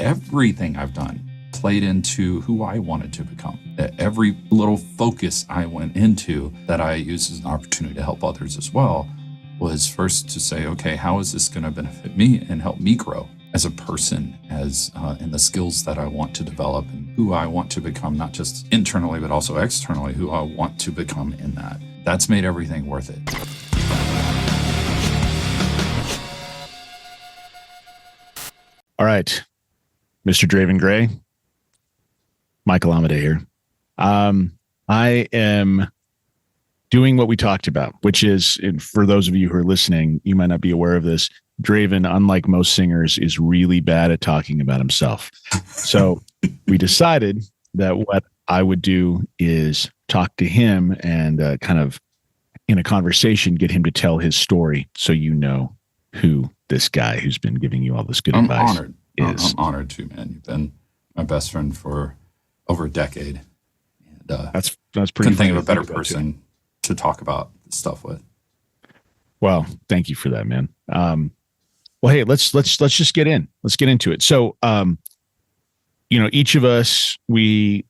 everything I've done played into who I wanted to become. Every little focus I went into that I used as an opportunity to help others as well was first to say, okay, how is this going to benefit me and help me grow as a person, as in the skills that I want to develop and who I want to become, not just internally, but also externally, who I want to become in that. That's made everything worth it. All right, Mr. Draven Gray, Michael Amidei here. I am doing what we talked about, which is, for those of you who are listening, you might not be aware of this, Draven, unlike most singers, is really bad at talking about himself. So we decided that what I would do is talk to him and kind of in a conversation, get him to tell his story so you know who this guy who's been giving you all this good advice honored. is. I'm honored too, man. You've been my best friend for over a decade. And, that's pretty. Couldn't think of a better person to talk about this stuff with. Well, thank you for that, man. Well, hey, let's just get in. Let's get into it. So, each of us, we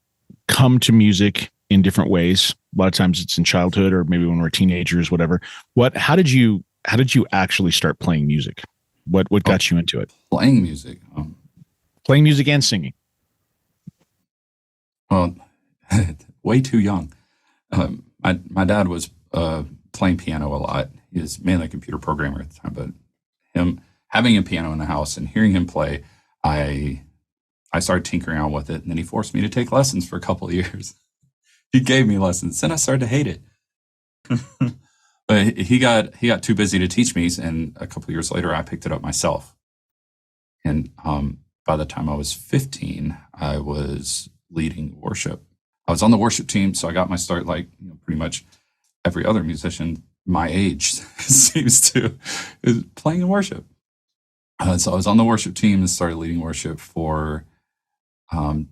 come to music in different ways. A lot of times it's in childhood or maybe when we're teenagers, whatever. How did you actually start playing music? What got you into it? Playing music. Playing music and singing. Well, way too young. My dad was playing piano a lot. He was mainly a computer programmer at the time, but him having a piano in the house and hearing him play, I started tinkering around with it, and then he forced me to take lessons for a couple of years. He gave me lessons, and I started to hate it. But he got too busy to teach me, and a couple of years later, I picked it up myself. And by the time I was 15, I was leading worship. I was on the worship team, so I got my start like pretty much every other musician my age seems to, is playing in worship. So I was on the worship team and started leading worship for the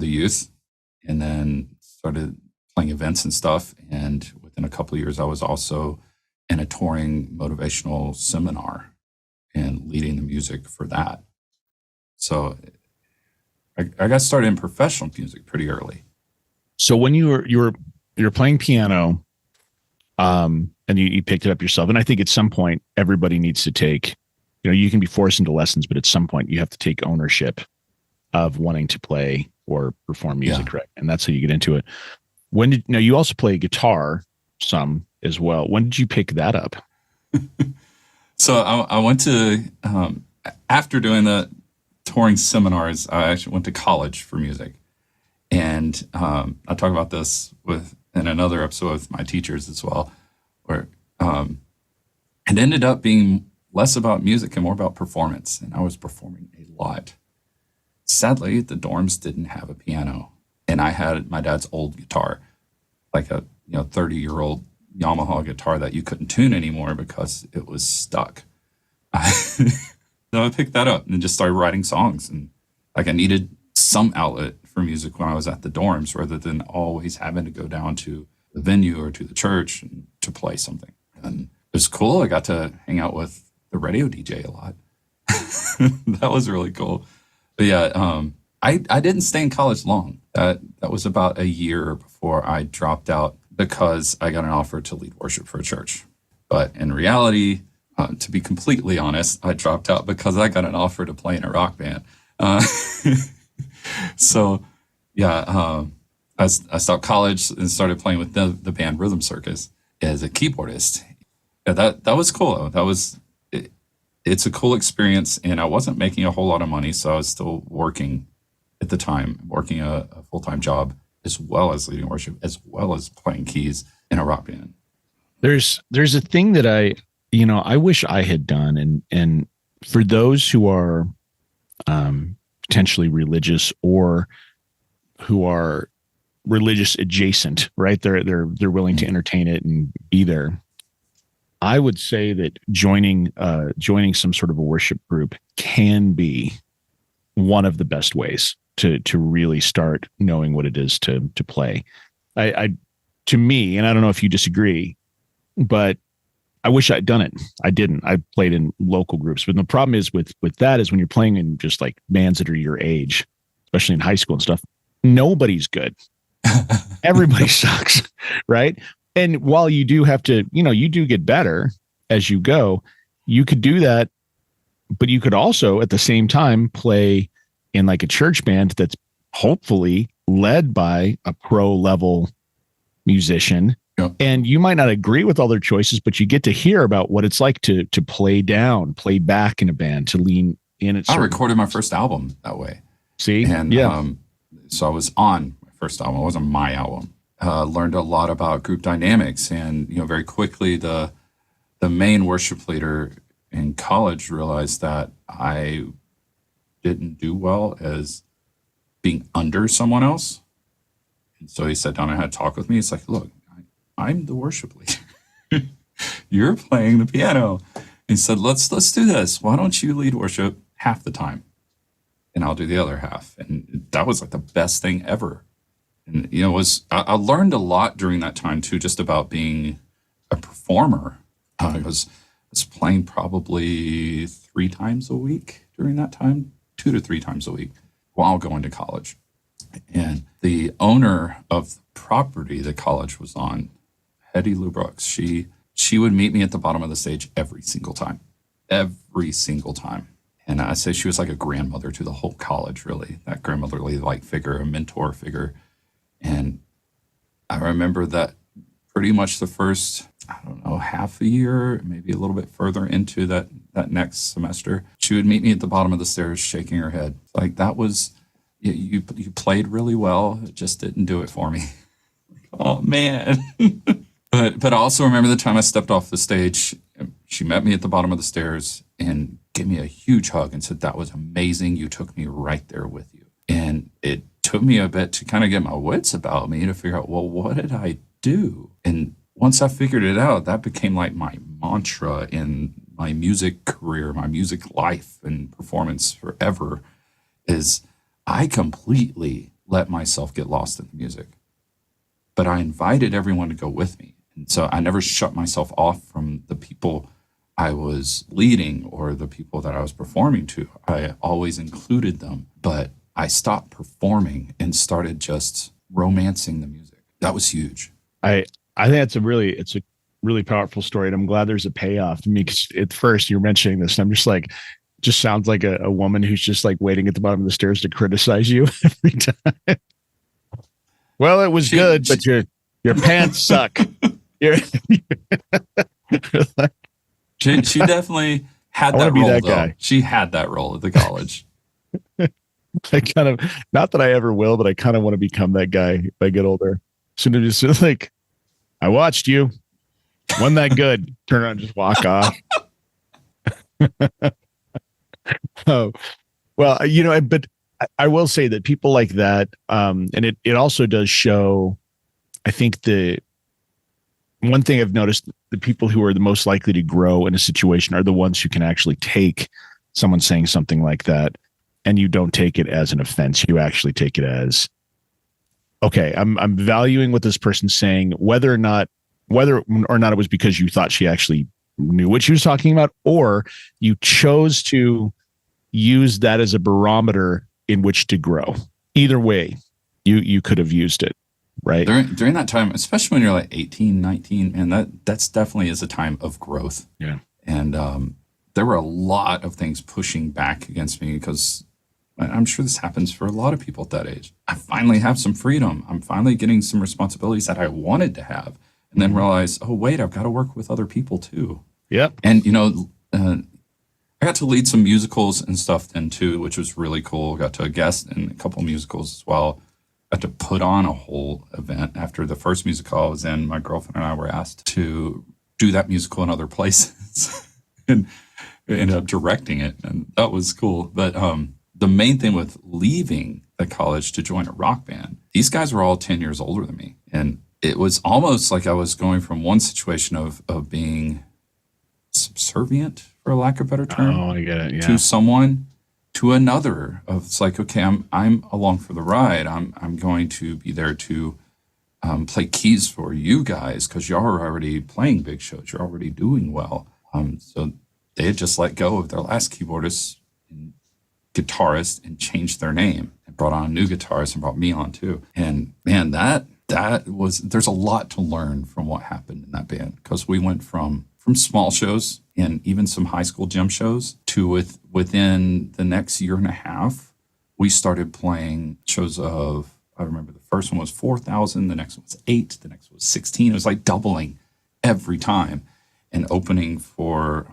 youth, and then started playing events and stuff. And within a couple of years, I was also in a touring motivational seminar and leading the music for that. So I got started in professional music pretty early. So when you were playing piano, and you picked it up yourself, and I think at some point everybody needs to take, you can be forced into lessons, but at some point you have to take ownership of wanting to play or perform music, right? And that's how you get into it. Now you also play guitar some as well. When did you pick that up? So I went to, after doing the touring seminars, I actually went to college for music. And I talk about this in another episode with my teachers as well, where it ended up being less about music and more about performance. And I was performing a lot. Sadly, the dorms didn't have a piano. And I had my dad's old guitar, like a 30-year-old Yamaha guitar that you couldn't tune anymore because it was stuck. So I picked that up and just started writing songs. And like I needed some outlet for music when I was at the dorms, rather than always having to go down to the venue or to the church to play something. And it was cool. I got to hang out with the radio DJ a lot. That was really cool. But yeah, I didn't stay in college long. That was about a year before I dropped out because I got an offer to lead worship for a church. But in reality, to be completely honest, I dropped out because I got an offer to play in a rock band. So yeah, I stopped college and started playing with the band Rhythm Circus as a keyboardist. Yeah, that was cool. It's a cool experience, and I wasn't making a whole lot of money, so I was still working at the time, working a full-time job, as well as leading worship, as well as playing keys in a rock band. There's a thing that I wish I had done, and for those who are potentially religious or who are religious adjacent, right? They're willing to entertain it and be there. I would say that joining some sort of a worship group can be one of the best ways to really start knowing what it is to play. To me, and I don't know if you disagree, but I wish I'd done it. I didn't. I played in local groups, but the problem is with that is when you're playing in just like bands that are your age, especially in high school and stuff, nobody's good. Everybody sucks, right? And while you do have to, you do get better as you go, you could do that, but you could also at the same time play in like a church band that's hopefully led by a pro level musician. Yeah. And you might not agree with all their choices, but you get to hear about what it's like to play down, play back in a band, to lean in. I recorded my first album that way. See? And yeah. So I was on my first album. It wasn't my album. Learned a lot about group dynamics. And, very quickly the main worship leader in college realized that I didn't do well as being under someone else. And so he sat down and had a talk with me. It's like, look, I'm the worship leader. You're playing the piano. He said, let's do this. Why don't you lead worship half the time? And I'll do the other half. And that was like the best thing ever. And, I learned a lot during that time too, just about being a performer. I was playing probably 3 times a week during that time, 2 to 3 times a week while going to college. And the owner of the property the college was on, Hetty Lou Brooks, she would meet me at the bottom of the stage every single time. And I say she was like a grandmother to the whole college, really, that grandmotherly like figure, a mentor figure. And I remember that pretty much the first, half a year, maybe a little bit further into that next semester, she would meet me at the bottom of the stairs shaking her head. Like, that was, you played really well, it just didn't do it for me. Oh, man. But I also remember the time I stepped off the stage. She met me at the bottom of the stairs and gave me a huge hug and said, that was amazing. You took me right there with you. And it took me a bit to kind of get my wits about me to figure out, well, what did I do? And once I figured it out, that became like my mantra in my music career, my music life and performance forever, is I completely let myself get lost in the music. But I invited everyone to go with me. And so I never shut myself off from the people I was leading or the people that I was performing to. I always included them, but I stopped performing and started just romancing the music. That was huge. I think it's a really powerful story, and I'm glad there's a payoff to me, because at first you're mentioning this and I'm just like, just sounds like a woman who's just like waiting at the bottom of the stairs to criticize you every time. Well, it was good, but your pants suck. She definitely had that role, though. Guy. She had that role at the college. I kind of, not that I ever will, but I kind of want to become that guy if I get older. So to just like, I watched you. Wasn't that good? Turn around and just walk off. Oh, well, but I will say that people like that, and it also does show, I think the one thing I've noticed, the people who are the most likely to grow in a situation are the ones who can actually take someone saying something like that, and you don't take it as an offense. You actually take it as, okay, I'm valuing what this person's saying, whether or not it was because you thought she actually knew what she was talking about, or you chose to use that as a barometer in which to grow. Either way, you could have used it, right? During that time, especially when you're like 18, 19, and that's definitely is a time of growth. Yeah. And there were a lot of things pushing back against me, because I'm sure this happens for a lot of people at that age. I finally have some freedom. I'm finally getting some responsibilities that I wanted to have, and then realize, oh, wait, I've got to work with other people too. Yep. And, I got to lead some musicals and stuff then too, which was really cool. Got to guest in a couple musicals as well. Got to put on a whole event. After the first musical I was in, my girlfriend and I were asked to do that musical in other places and ended up directing it. And that was cool. But the main thing with leaving the college to join a rock band, these guys were all 10 years older than me. And it was almost like I was going from one situation of being subservient, for lack of a better term, I get it. Yeah. to someone, to another. Of it's like, okay, I'm along for the ride. I'm going to be there to play keys for you guys because you're already playing big shows. You're already doing well. So they had just let go of their last keyboardist and guitarist and changed their name and brought on a new guitarist and brought me on too. And man, there's a lot to learn from what happened in that band, because we went from small shows and even some high school gym shows to within the next year and a half, we started playing shows of, I remember the first one was 4,000, the next one was 8, the next one was 16. It was like doubling every time, and opening for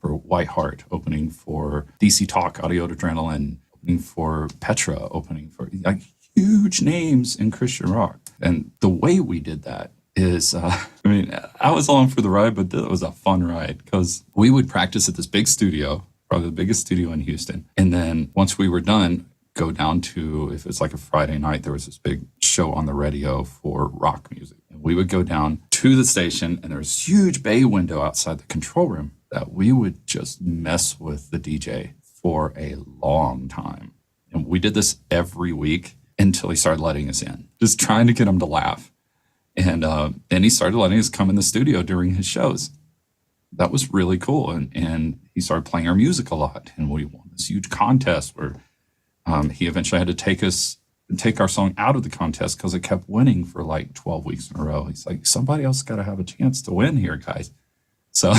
White Heart, opening for DC Talk, Audio Adrenaline, opening for Petra, opening for like huge names in Christian rock. And the way we did that is, I was along for the ride, but it was a fun ride because we would practice at this big studio, probably the biggest studio in Houston. And then once we were done, go down to, if it's like a Friday night, there was this big show on the radio for rock music. And we would go down to the station, and there was a huge bay window outside the control room that we would just mess with the DJ for a long time. And we did this every week until he started letting us in, just trying to get him to laugh. And then he started letting us come in the studio during his shows. That was really cool. And he started playing our music a lot. And we won this huge contest where he eventually had to take our song out of the contest because it kept winning for like 12 weeks in a row. He's like, somebody else got to have a chance to win here, guys. So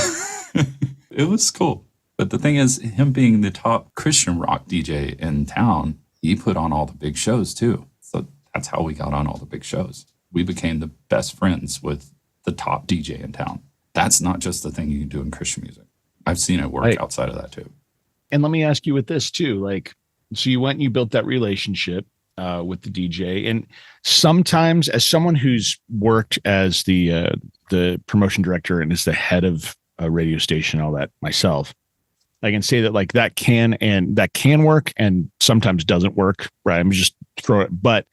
it was cool. But the thing is, him being the top Christian rock DJ in town, he put on all the big shows too. So that's how we got on all the big shows. We became the best friends with the top DJ in town. That's not just the thing you can do in Christian music. I've seen it work outside of that too. And let me ask you with this too, like, so you went and you built that relationship with the DJ. And sometimes, as someone who's worked as the promotion director and is the head of a radio station, all that myself, I can say that like that can work and sometimes doesn't work. Right. I'm just throwing it. But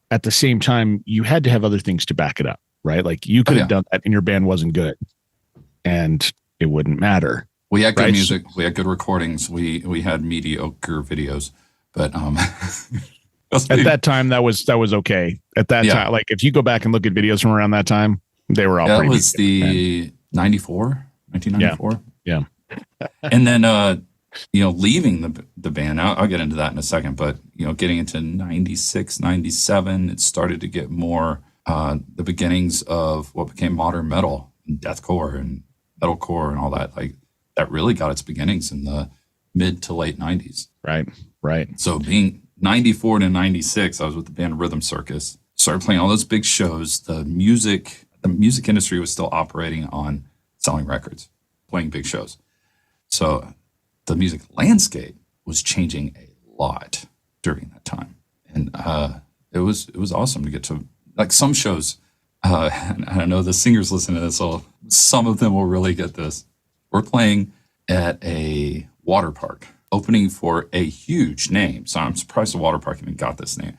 at the same time, you had to have other things to back it up. Right. Like you could have done that and your band wasn't good and it wouldn't matter. We had good music. We had good recordings. We had mediocre videos, but at that time that was okay. At that time, like if you go back and look at videos from around that time, they were all pretty. That was the 1994. Yeah. And then leaving the band, I'll get into that in a second, but getting into 96, 97, it started to get more the beginnings of what became modern metal and deathcore and metalcore and all that. Like that really got its beginnings in the mid to late 90s. Right. So being 94 to 96, I was with the band Rhythm Circus, started playing all those big shows. The music industry was still operating on selling records, playing big shows. So the music landscape was changing a lot during that time. And it was awesome to get to, like, some shows. And I know the singers listen to this, so some of them will really get this. We're playing at a water park, opening for a huge name. So I'm surprised the water park even got this name.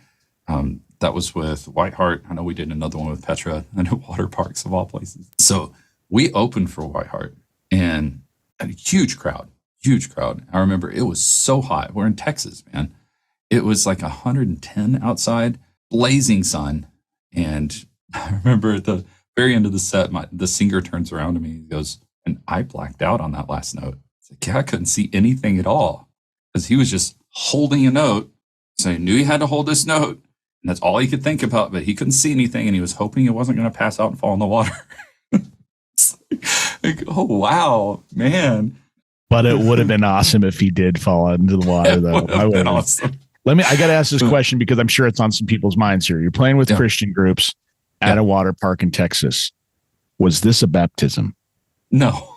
That was with White Heart. I know we did another one with Petra and at water parks of all places. So we opened for White Heart and had a huge crowd. I remember it was so hot. We're in Texas, man. It was like 110 outside, blazing sun. And I remember at the very end of the set, the singer turns around to me and goes, and I blacked out on that last note. It's like, yeah, I couldn't see anything at all because he was just holding a note. So he knew he had to hold this note. And that's all he could think about, but he couldn't see anything. And he was hoping it wasn't going to pass out and fall in the water. It's like, oh, wow, man. But it would have been awesome if he did fall into the water, though. Would have been awesome. I got to ask this question because I'm sure it's on some people's minds here. You're playing with Christian groups at a water park in Texas. Was this a baptism? No.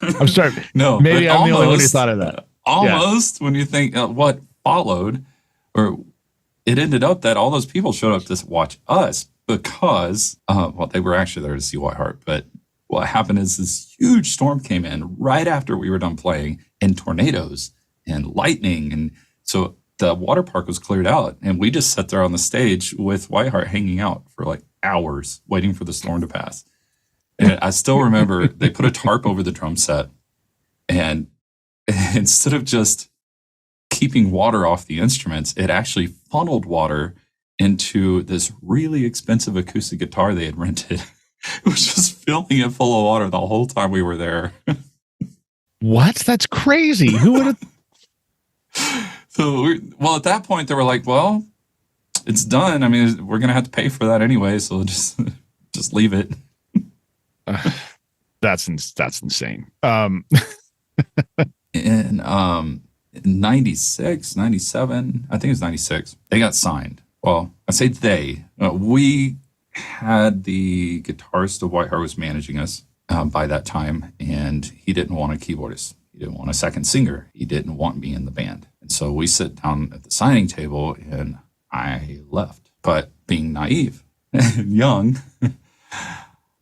I'm sorry. No. Maybe I'm the only one who thought of that. Almost, when you think what followed, or it ended up that all those people showed up to watch us because, they were actually there to see White Heart, but what happened is this huge storm came in right after we were done playing, and tornadoes and lightning. And so the water park was cleared out, and we just sat there on the stage with White Heart hanging out for like hours waiting for the storm to pass. And I still remember they put a tarp over the drum set, and instead of just keeping water off the instruments, it actually funneled water into this really expensive acoustic guitar they had rented. It was just filling it full of water the whole time we were there. What? That's crazy. Who would have? So, well, at that point, they were like, well, it's done. I mean, we're going to have to pay for that anyway. So just leave it. That's insane. In 96, 97, I think it was 96, they got signed. Well, I say they. We had the guitarist of White Heart was managing us by that time, and he didn't want a keyboardist. He didn't want a second singer. He didn't want me in the band. And so we sit down at the signing table, and I left. But being naive and young,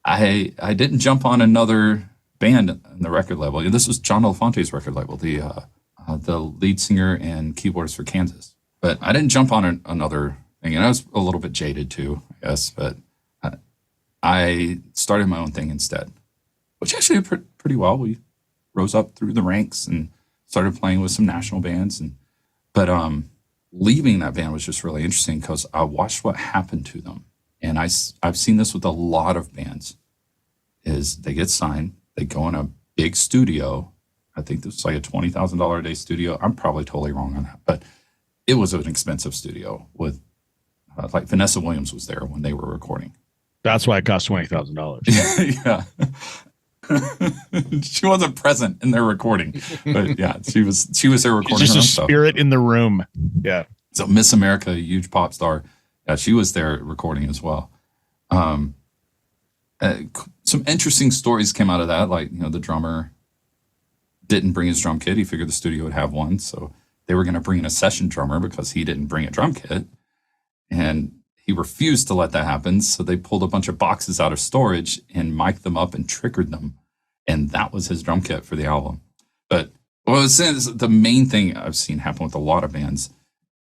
I didn't jump on another band in the record label. This was John Elfonte's record label, the lead singer and keyboardist for Kansas. But I didn't jump on another thing, and I was a little bit jaded too, I guess. But I started my own thing instead, which actually did pretty well. We rose up through the ranks and started playing with some national bands. But leaving that band was just really interesting because I watched what happened to them. And I've seen this with a lot of bands, is they get signed, they go in a big studio. I think this was like a $20,000 a day studio. I'm probably totally wrong on that, but it was an expensive studio with like Vanessa Williams was there when they were recording. That's why it cost $20,000. Yeah. She wasn't present in their recording, but yeah, she was there recording. She's just her a own spirit stuff. in the room. Yeah. So Miss America, a huge pop star, she was there recording as well. Some interesting stories came out of that, like the drummer didn't bring his drum kit. He figured the studio would have one, so they were going to bring in a session drummer because he didn't bring a drum kit, and he refused to let that happen. So they pulled a bunch of boxes out of storage and mic'd them up and triggered them. And that was his drum kit for the album. But what I was saying is the main thing I've seen happen with a lot of bands,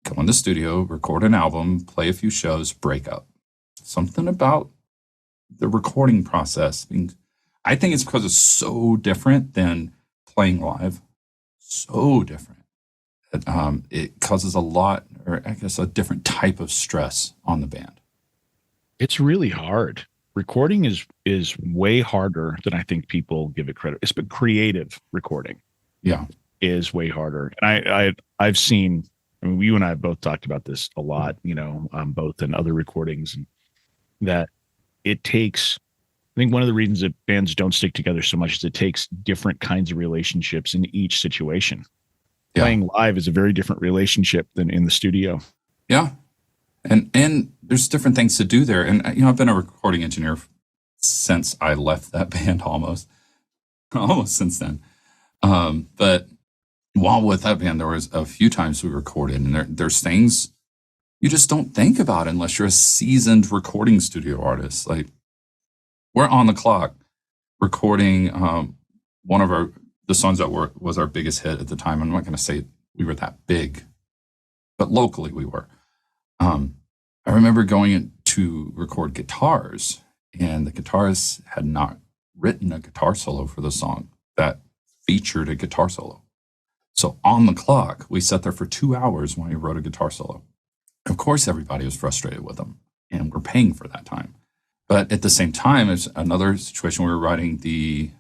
go in the studio, record an album, play a few shows, break up. Something about the recording process. I think it's because it's so different than playing live. So different. It causes a lot, or I guess a different type of stress on the band. It's really hard. Recording is way harder than I think people give it credit. It's been creative recording. Yeah. Is way harder. And I've seen, I mean, you and I have both talked about this a lot, both in other recordings, and that it takes, I think one of the reasons that bands don't stick together so much is it takes different kinds of relationships in each situation. Yeah. Playing live is a very different relationship than in the studio. Yeah. And there's different things to do there. And, I've been a recording engineer since I left that band almost since then. But while with that band, there was a few times we recorded, and there's things you just don't think about unless you're a seasoned recording studio artist. Like, we're on the clock recording one of the songs that was our biggest hit at the time. I'm not going to say we were that big, but locally we were. I remember going in to record guitars, and the guitarist had not written a guitar solo for the song that featured a guitar solo. So on the clock, we sat there for 2 hours when he wrote a guitar solo. Of course, everybody was frustrated with him, and we're paying for that time. But at the same time, it's another situation where we were writing the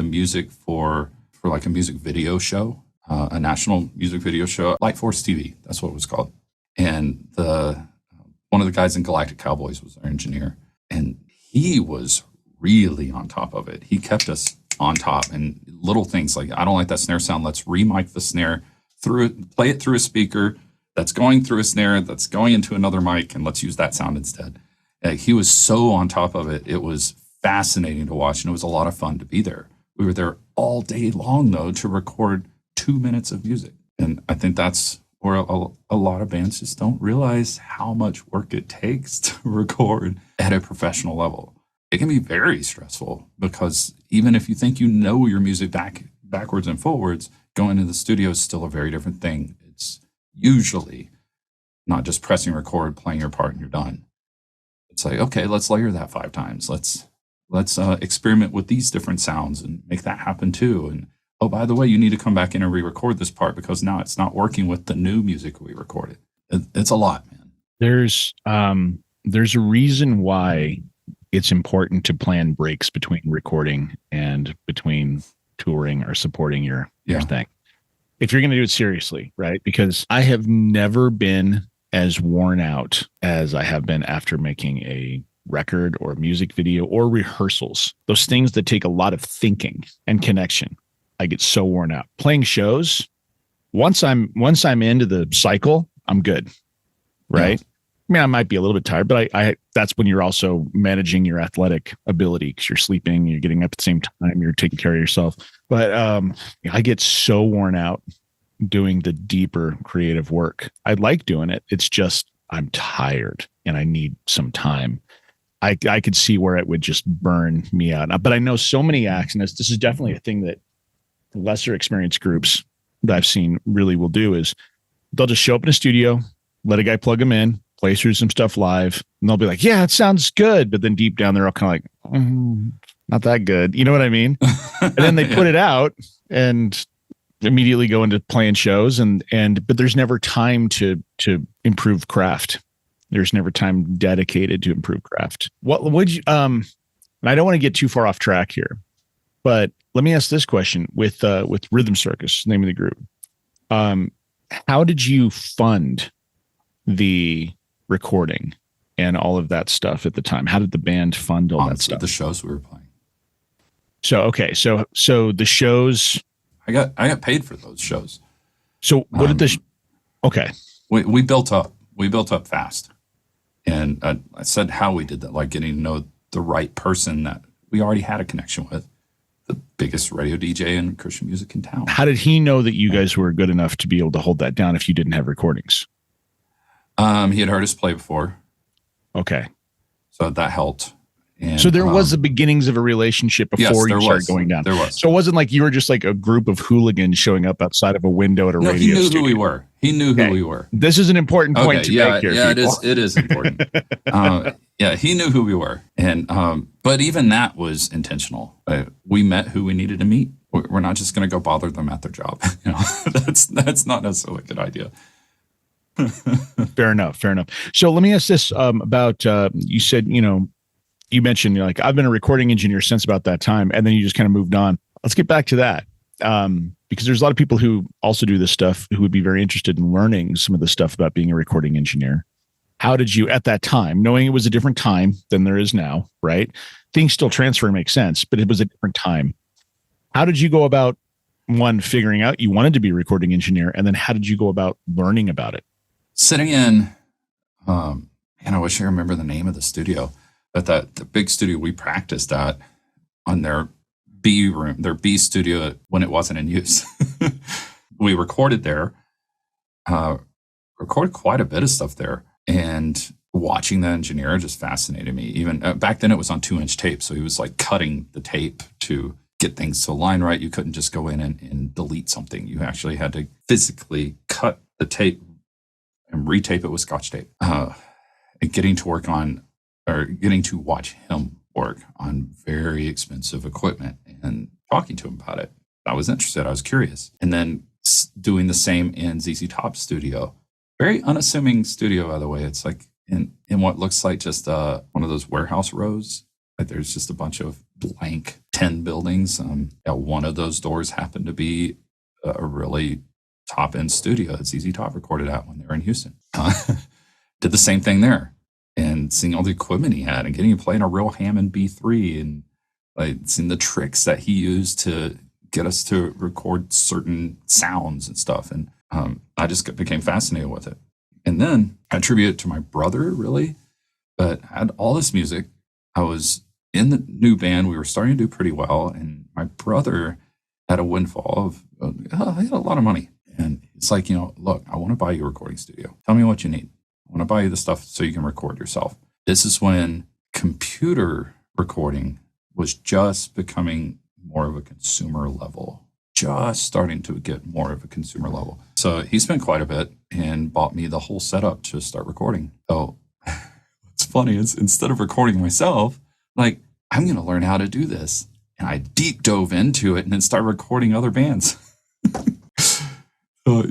music for like a music video show, a national music video show, Light Force TV. That's what it was called. And one of the guys in Galactic Cowboys was our engineer, and he was really on top of it. He kept us on top, and little things like, I don't like that snare sound. Let's re-mic the snare play it through a speaker that's going through a snare that's going into another mic, and let's use that sound instead. He was so on top of it. It was fascinating to watch, and it was a lot of fun to be there. We were there all day long, though, to record 2 minutes of music. And I think that's where a lot of bands just don't realize how much work it takes to record at a professional level. It can be very stressful because even if you think you know your music backwards and forwards, going into the studio is still a very different thing. It's usually not just pressing record, playing your part, and you're done. It's like, okay, let's layer that 5 times. Let's experiment with these different sounds and make that happen too. And oh, by the way, you need to come back in and re-record this part because now it's not working with the new music we recorded. It's a lot, man. There's a reason why it's important to plan breaks between recording and between touring or supporting your thing. If you're going to do it seriously, right? Because I have never been as worn out as I have been after making a record or a music video or rehearsals. Those things that take a lot of thinking and connection. I get so worn out. Playing shows, once I'm into the cycle, I'm good. Right? Yeah. I mean, I might be a little bit tired, but I that's when you're also managing your athletic ability because you're sleeping, you're getting up at the same time, you're taking care of yourself. But I get so worn out doing the deeper creative work. I like doing it. It's just I'm tired and I need some time. I could see where it would just burn me out. But I know so many acts, and this is definitely a thing that lesser experienced groups that I've seen really will do is they'll just show up in a studio, let a guy plug them in, play through some stuff live, and they'll be like, yeah, it sounds good. But then deep down, they're all kind of like, not that good. You know what I mean? And then they put it out and immediately go into playing shows but there's never time to improve craft. There's never time dedicated to improve craft. What would you, and I don't want to get too far off track here, but let me ask this question with Rhythm Circus, name of the group. How did you fund the recording and all of that stuff at the time? How did the band fund all that stuff? The shows we were playing. So, okay. So the shows, I got paid for those shows. So what did this, okay. We built up fast. And I said how we did that, like getting to know the right person that we already had a connection with, the biggest radio DJ in Christian music in town. How did he know that you guys were good enough to be able to hold that down if you didn't have recordings? He had heard us play before. Okay. So that helped. And, so there was the beginnings of a relationship before you started going down. There was. So it wasn't like you were just like a group of hooligans showing up outside of a window at a radio studio. He knew who we were. He knew who we were. This is an important point to make here. Yeah, it is important. He knew who we were. And but even that was intentional. We met who we needed to meet. We're not just going to go bother them at their job. That's not necessarily a good idea. Fair enough. So let me ask this about you said, you mentioned you're like, I've been a recording engineer since about that time, and then you just kind of moved on. Let's get back to that. Because there's a lot of people who also do this stuff who would be very interested in learning some of the stuff about being a recording engineer. How did you, at that time, knowing it was a different time than there is now, right? Things still transfer and make sense, but it was a different time. How did you go about, one, figuring out you wanted to be a recording engineer, and then how did you go about learning about it? Sitting in, and I wish I remember the name of the studio, but the big studio we practiced at on their B room, their B studio when it wasn't in use. We recorded there, recorded quite a bit of stuff there, and watching the engineer just fascinated me. Even back then it was on 2-inch tape. So he was like cutting the tape to get things to align right. You couldn't just go in and delete something. You actually had to physically cut the tape and retape it with Scotch tape. And getting to watch him work on very expensive equipment and talking to him about it. I was interested. I was curious. And then doing the same in ZZ Top's studio. Very unassuming studio, by the way. It's like in what looks like just one of those warehouse rows. Like there's just a bunch of blank 10 buildings. One of those doors happened to be a really top-end studio that ZZ Top recorded at when they were in Houston. Did the same thing there. And seeing all the equipment he had and getting to play in a real Hammond B3 and like seeing the tricks that he used to get us to record certain sounds and stuff. And I just became fascinated with it. And then I attribute it to my brother, really. But I had all this music. I was in the new band. We were starting to do pretty well. And my brother had a windfall of, he had a lot of money. And it's like, look, I want to buy you a recording studio. Tell me what you need. I want to buy you the stuff so you can record yourself. This is when computer recording was just becoming more of a consumer level, just starting to get more of a consumer level. So he spent quite a bit and bought me the whole setup to start recording. So what's funny is instead of recording myself, like, I'm going to learn how to do this. And I deep dove into it and then started recording other bands. So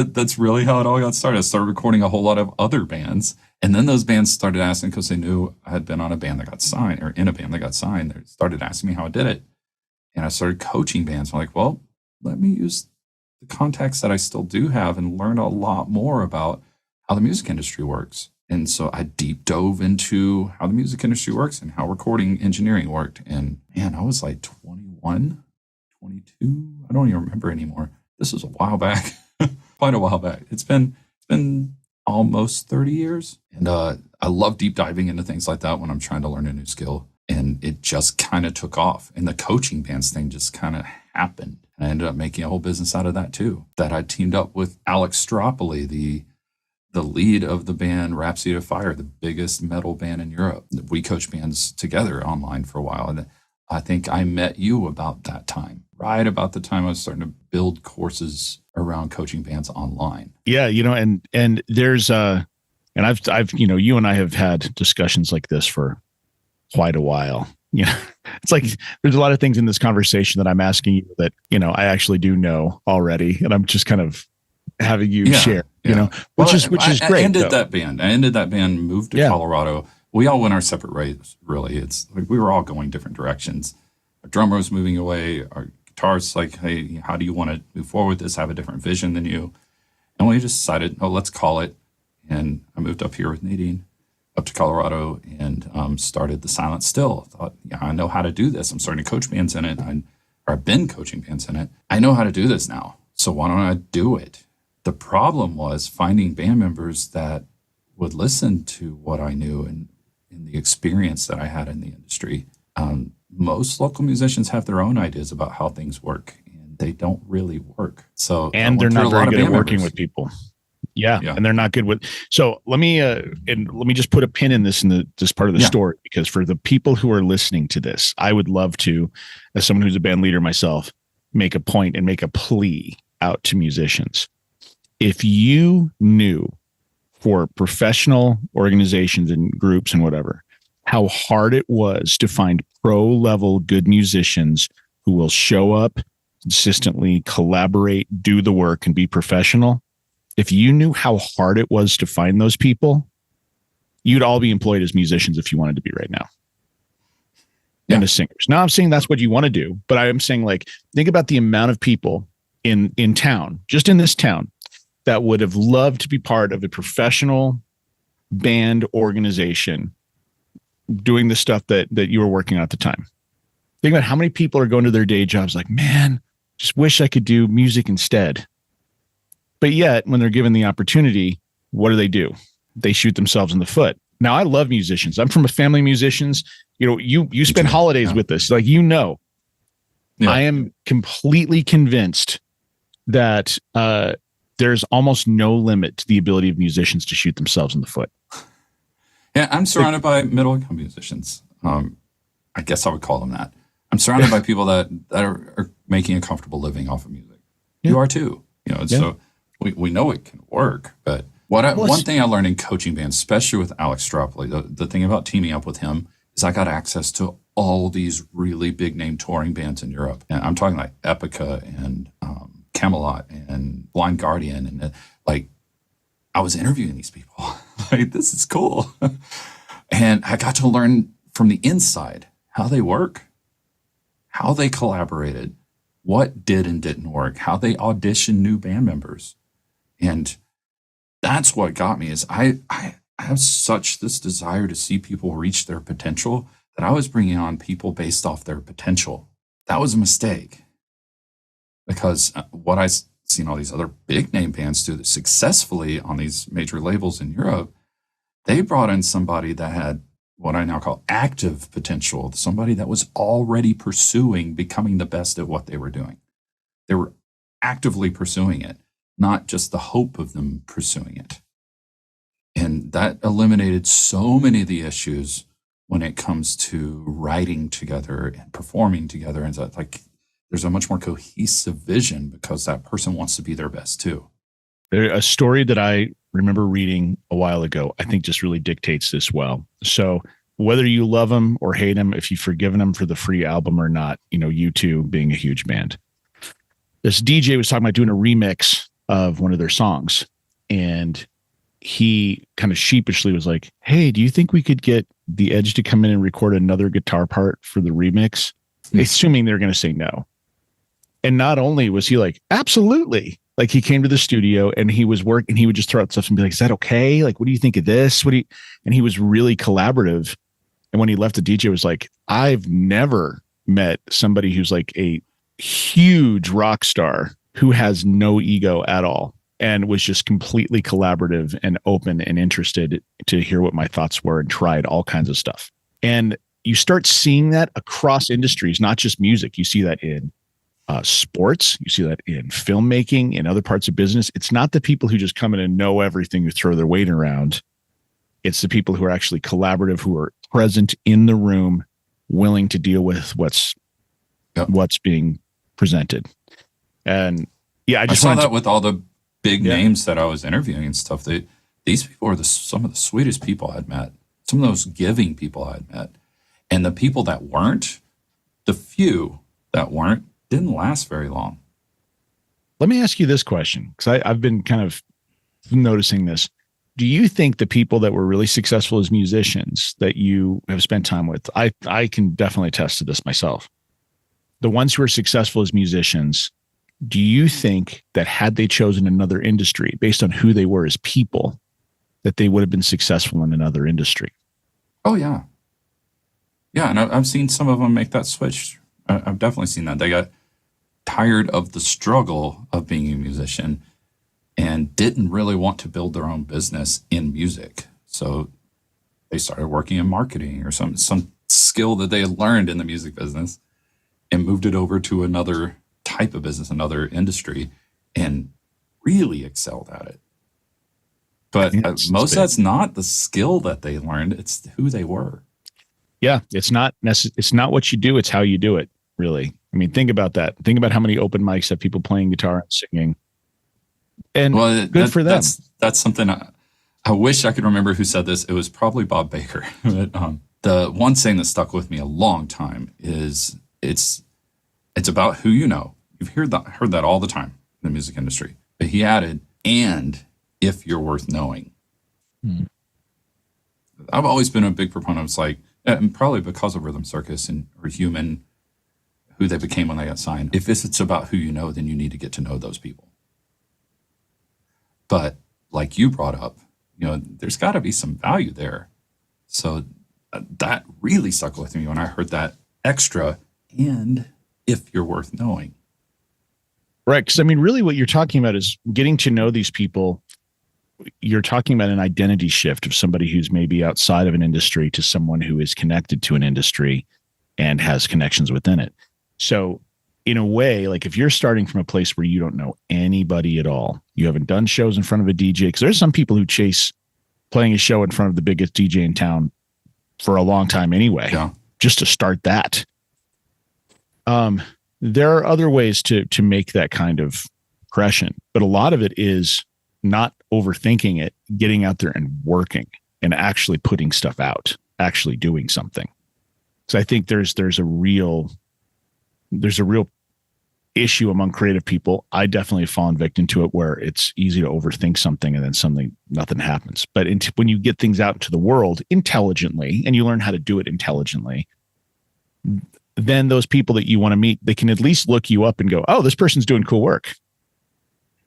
that's really how it all got started. I started recording a whole lot of other bands. And then those bands started asking, because they knew I had been on a band that got signed, or in a band that got signed. They started asking me how I did it. And I started coaching bands. I'm like, well, let me use the contacts that I still do have and learn a lot more about how the music industry works. And so I deep dove into how the music industry works and how recording engineering worked. And man, I was like 21, 22. I don't even remember anymore. This was a while back, quite a while back. It's been almost 30 years. And I love deep diving into things like that when I'm trying to learn a new skill. And it just kind of took off. And the coaching bands thing just kind of happened. And I ended up making a whole business out of that too. That I teamed up with Alex Stropoli, the lead of the band Rhapsody of Fire, the biggest metal band in Europe. We coached bands together online for a while. And I think I met you about that time, right about the time I was starting to build courses around coaching bands online. Yeah, and there's and I've you and I have had discussions like this for quite a while. It's like there's a lot of things in this conversation that I'm asking you that I actually do know already, and I'm just kind of having you share, which is great. I ended that band, moved to Colorado. We all went our separate ways, really. It's like we were all going different directions. Our drummer was moving away. Our guitarist like, hey, how do you want to move forward with this? I have a different vision than you. And we just decided, let's call it. And I moved up here with Nadine, up to Colorado, and started the Silent Still. I thought, I know how to do this. I'm starting to coach bands in it. I've been coaching bands in it. I know how to do this now. So why don't I do it? The problem was finding band members that would listen to what I knew and the experience that I had in the industry. Most local musicians have their own ideas about how things work, and they don't really work. So, and they're not very good at working with people. Yeah, and they're not good with. So let me just put a pin in this this part of the story, because for the people who are listening to this, I would love to, as someone who's a band leader myself, make a point and make a plea out to musicians. If you knew, for professional organizations and groups and whatever, how hard it was to find pro-level good musicians who will show up consistently, collaborate, do the work, and be professional, if you knew how hard it was to find those people, you'd all be employed as musicians if you wanted to be right now. And as singers. Now I'm saying that's what you want to do, but I am saying, like, think about the amount of people in town, just in this town, that would have loved to be part of a professional band organization doing the stuff that you were working on at the time. Think about how many people are going to their day jobs like, man, just wish I could do music instead. But yet, when they're given the opportunity, what do? They shoot themselves in the foot. Now, I love musicians. I'm from a family of musicians. You spend holidays with us. Like, I am completely convinced that there's almost no limit to the ability of musicians to shoot themselves in the foot. Yeah, I'm surrounded by middle-income musicians. I guess I would call them that. I'm surrounded by people that are making a comfortable living off of music. Yeah. You are too. So we know it can work. But one thing I learned in coaching bands, especially with Alex Stropoli, the thing about teaming up with him is I got access to all these really big-name touring bands in Europe. And I'm talking like Ep.2 and Camelot and Blind Guardian, and I was interviewing these people. Like, this is cool. And I got to learn from the inside how they work, how they collaborated, what did and didn't work, how they auditioned new band members. And that's what got me is I have such this desire to see people reach their potential that I was bringing on people based off their potential. That was a mistake. Because what I've seen all these other big name bands do that successfully on these major labels in Europe, they brought in somebody that had what I now call active potential, somebody that was already pursuing becoming the best at what they were doing. They were actively pursuing it, not just the hope of them pursuing it. And that eliminated so many of the issues when it comes to writing together and performing together. And so, there's a much more cohesive vision because that person wants to be their best too. A story that I remember reading a while ago, I think just really dictates this well. So whether you love them or hate them, if you've forgiven them for the free album or not, U2 being a huge band. This DJ was talking about doing a remix of one of their songs. And he kind of sheepishly was like, "Hey, do you think we could get The Edge to come in and record another guitar part for the remix?" Assuming they're going to say no. And not only was he like, "Absolutely." Like he came to the studio and he was working, he would just throw out stuff and be like, "Is that okay? Like, what do you think of this? What do you?" And he was really collaborative. And when he left, the DJ was like, "I've never met somebody who's like a huge rock star who has no ego at all and was just completely collaborative and open and interested to hear what my thoughts were and tried all kinds of stuff." And you start seeing that across industries, not just music. You see that in sports. You see that in filmmaking, in other parts of business. It's not the people who just come in and know everything, who throw their weight around. It's the people who are actually collaborative, who are present in the room, willing to deal with what's being presented. And yeah, I saw that with all the big names that I was interviewing and stuff. These people are some of the sweetest people I'd met, some of those giving people I'd met. And the people that weren't, the few that weren't, didn't last very long. Let me ask you this question, because I've been kind of noticing this. Do you think the people that were really successful as musicians that you have spent time with, I can definitely attest to this myself, the ones who are successful as musicians, do you think that had they chosen another industry based on who they were as people, that they would have been successful in another industry? Oh, yeah. Yeah, and I've seen some of them make that switch. I've definitely seen that. They got tired of the struggle of being a musician and didn't really want to build their own business in music. So they started working in marketing or some skill that they had learned in the music business and moved it over to another type of business, another industry, and really excelled at it. But most of that's not the skill that they learned. It's who they were. Yeah, it's not what you do, it's how you do it, really. I mean, think about that. Think about how many open mics have people playing guitar and singing. And good for them. That's something I wish I could remember who said this. It was probably Bob Baker. But, the one saying that stuck with me a long time is it's about who you know. You've heard that all the time in the music industry. But he added, and if you're worth knowing. I've always been a big proponent. It's like, and probably because of Rhythm Circus or Human, who they became when they got signed. If it's about who you know, then you need to get to know those people. But like you brought up, there's got to be some value there. So that really stuck with me when I heard that extra, and if you're worth knowing. Right. Because I mean, really what you're talking about is getting to know these people. You're talking about an identity shift of somebody who's maybe outside of an industry to someone who is connected to an industry and has connections within it. So in a way, like if you're starting from a place where you don't know anybody at all, you haven't done shows in front of a DJ, because there's some people who chase playing a show in front of the biggest DJ in town for a long time anyway, just to start that. There are other ways to make that kind of impression, but a lot of it is not overthinking it, getting out there and working and actually putting stuff out, actually doing something. So I think there's a real issue among creative people. I definitely have fallen victim to it, where it's easy to overthink something and then nothing happens. But when you get things out into the world intelligently and you learn how to do it intelligently, then those people that you want to meet, they can at least look you up and go, "Oh, this person's doing cool work."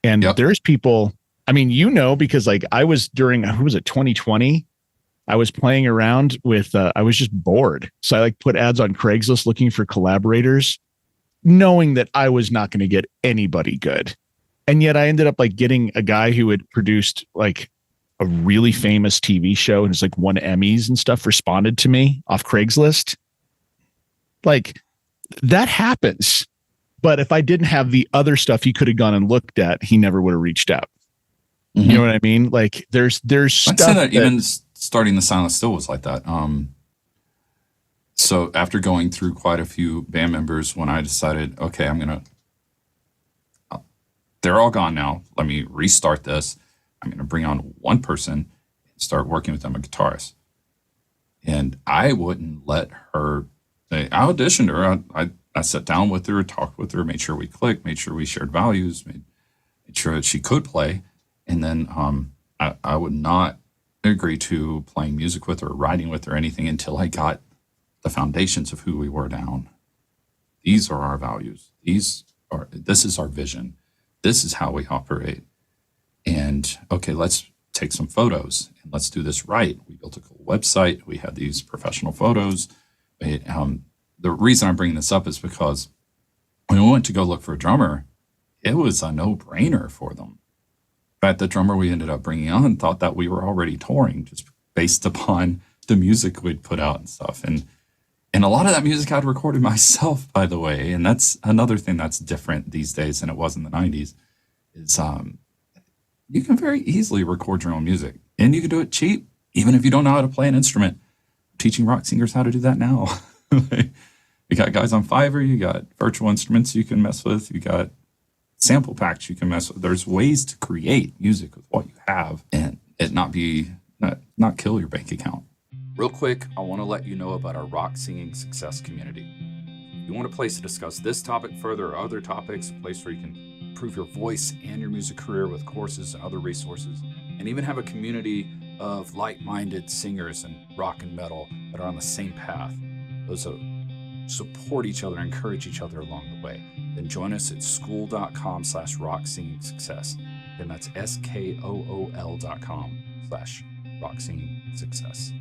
And there's people, I mean, because like I was during, who was it, 2020? I was playing around with, I was just bored. So I like put ads on Craigslist looking for collaborators, knowing that I was not going to get anybody good. And yet I ended up like getting a guy who had produced like a really famous TV show and has like won Emmys and stuff, responded to me off Craigslist. Like that happens. But if I didn't have the other stuff he could have gone and looked at, he never would have reached out. Mm-hmm. You know what I mean? Like there's stuff I'd say that even starting the Silent Still was like that. So after going through quite a few band members, when I decided, okay, they're all gone now. Let me restart this. I'm going to bring on one person and start working with them, a guitarist. And I wouldn't let her, I auditioned her. I sat down with her, talked with her, made sure we clicked, made sure we shared values, made sure that she could play. And then I would not agree to playing music with her, writing with her, anything until I got the foundations of who we were down. These are our values. This is our vision. This is how we operate. And okay, let's take some photos and let's do this right. We built a cool website. We had these professional photos. The reason I'm bringing this up is because when we went to go look for a drummer, it was a no-brainer for them. In fact, the drummer we ended up bringing on thought that we were already touring just based upon the music we'd put out and stuff. And a lot of that music I'd recorded myself, by the way. And that's another thing that's different these days than it was in the 90s is you can very easily record your own music. And you can do it cheap, even if you don't know how to play an instrument. I'm teaching rock singers how to do that now. You got guys on Fiverr, you got virtual instruments you can mess with, you got sample packs you can mess with. There's ways to create music with what you have and it not kill your bank account. Real quick, I want to let you know about our rock singing success community. If you want a place to discuss this topic further or other topics, a place where you can improve your voice and your music career with courses and other resources, and even have a community of like-minded singers in rock and metal that are on the same path. Those that support each other, encourage each other along the way. Then join us at school.com/rocksingingsuccess. And that's SKOOL.com/rocksingingsuccess.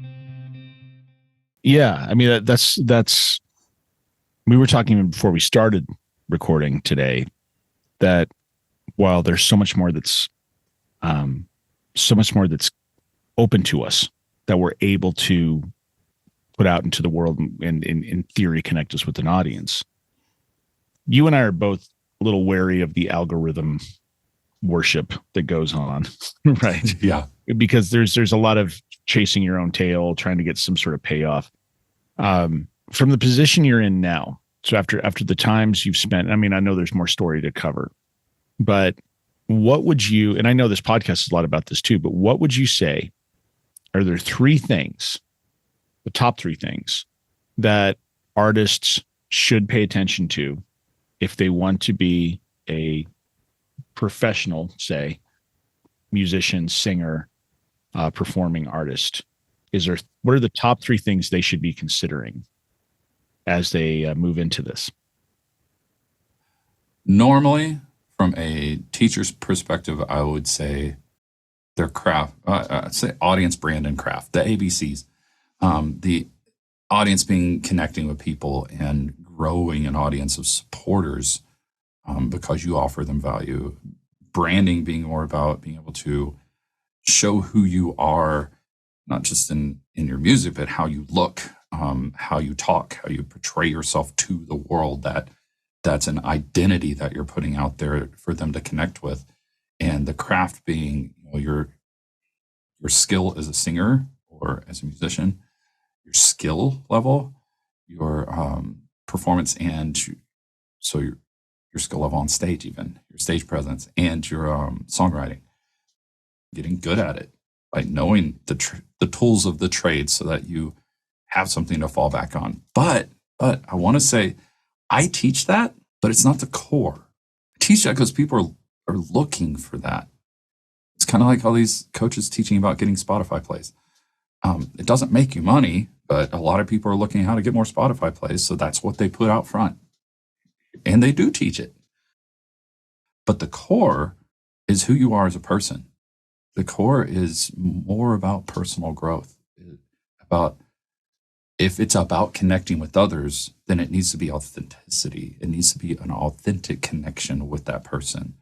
Yeah. I mean, that's, we were talking before we started recording today that while there's so much more that's open to us that we're able to put out into the world and in theory connect us with an audience. You and I are both a little wary of the algorithm worship that goes on, right? Yeah. Because there's a lot of chasing your own tail, trying to get some sort of payoff. From the position you're in now, so after the times you've spent, I mean, I know there's more story to cover, but what would you, and I know this podcast is a lot about this too, but what would you say are there three things, the top three things that artists should pay attention to if they want to be a professional, say, musician, singer, performing artist? What are the top three things they should be considering as they move into this? Normally, from a teacher's perspective, I would say their craft, say audience, brand, and craft, the ABCs. The audience being connecting with people and growing an audience of supporters because you offer them value. Branding being more about being able to show who you are, not just in your music, but how you look, how you talk, how you portray yourself to the world. That's an identity that you're putting out there for them to connect with. And the craft being, your skill as a singer or as a musician, your skill level, your performance, and so your skill level on stage, even your stage presence, and your songwriting. Getting good at it, like knowing the tools of the trade, so that you have something to fall back on. But I want to say, I teach that, but it's not the core. I teach that because people are looking for that. It's kind of like all these coaches teaching about getting Spotify plays. It doesn't make you money, but a lot of people are looking at how to get more Spotify plays, so that's what they put out front. And they do teach it. But the core is who you are as a person. The core is more about personal growth. If it's about connecting with others, then it needs to be authenticity. It needs to be an authentic connection with that person.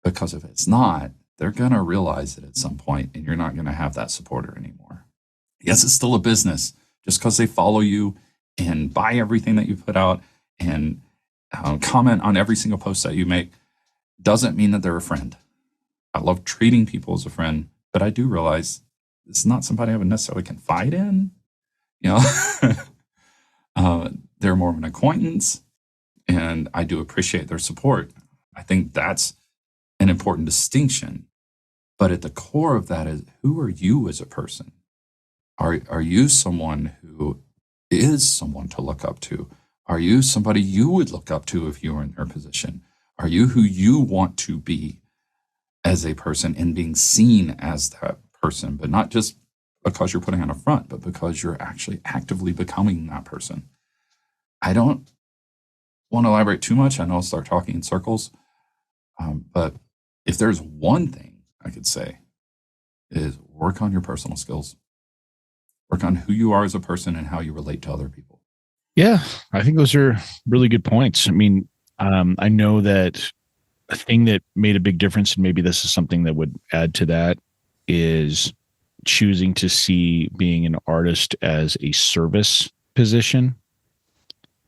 Because if it's not, they're going to realize it at some point, and you're not going to have that supporter anymore. Yes, it's still a business. Just because they follow you and buy everything that you put out and comment on every single post that you make doesn't mean that they're a friend. I love treating people as a friend, but I do realize it's not somebody I would necessarily confide in. They're more of an acquaintance, and I do appreciate their support. I think that's an important distinction. But at the core of that is, who are you as a person? Are you someone who is someone to look up to? Are you somebody you would look up to if you were in their position? Are you who you want to be? as a person and being seen as that person, but not just because you're putting on a front, but because you're actually actively becoming that person. I don't want to elaborate too much. I know I'll start talking in circles. But if there's one thing I could say is work on your personal skills, work on who you are as a person and how you relate to other people. Yeah, I think those are really good points. I mean, I know that a thing that made a big difference, and maybe this is something that would add to that, is choosing to see being an artist as a service position,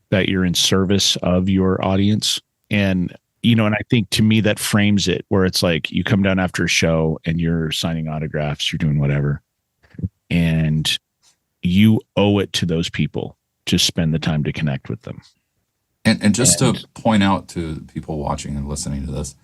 that you're in service of your audience. And, and I think to me that frames it where it's like you come down after a show and you're signing autographs, you're doing whatever, and you owe it to those people to spend the time to connect with them. And just to point out to people watching and listening to this,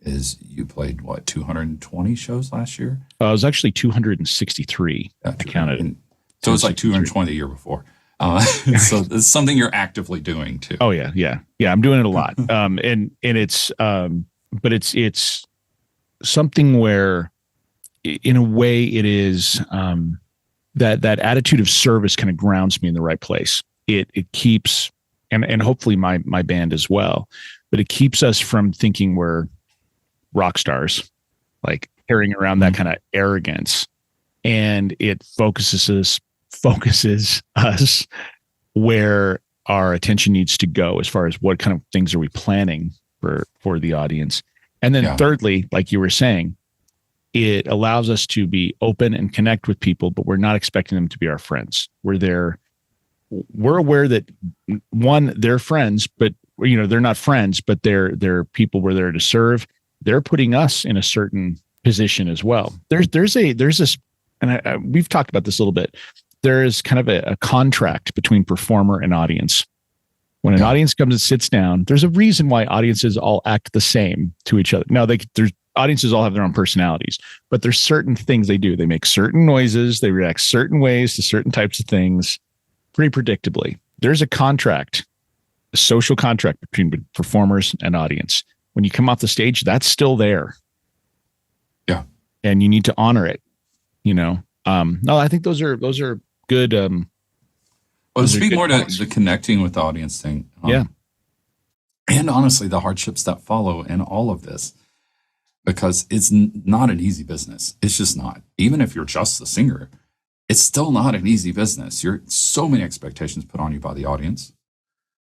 is you played what, 220 shows last year? It was actually 263. Yeah, I counted. And so it's like 220 the year before. So it's something you're actively doing too. Oh yeah. I'm doing it a lot. And it's, but it's something where, in a way, it is that attitude of service kind of grounds me in the right place. It keeps, and hopefully my band as well, but it keeps us from thinking we're rock stars, like carrying around that kind of arrogance, and it focuses us where our attention needs to go as far as what kind of things are we planning for the audience. And then thirdly, like you were saying, it allows us to be open and connect with people, but we're not expecting them to be our friends. We're aware that one, they're friends, but they're not friends, but they're people we're there to serve. They're putting us in a certain position as well. There's this, and we've talked about this a little bit. There is kind of a contract between performer and audience. When an audience comes and sits down, there's a reason why audiences all act the same to each other. Now, there's audiences all have their own personalities, but there's certain things they do. They make certain noises. They react certain ways to certain types of things pretty predictably. There's a contract, a social contract between performers and audience. When you come off the stage, that's still there. Yeah. And you need to honor it, No, I think those are good. Well, speak more to the connecting with the audience thing. And honestly, the hardships that follow in all of this, because it's not an easy business. It's just not. Even if you're just the singer, it's still not an easy business. You're so many expectations put on you by the audience,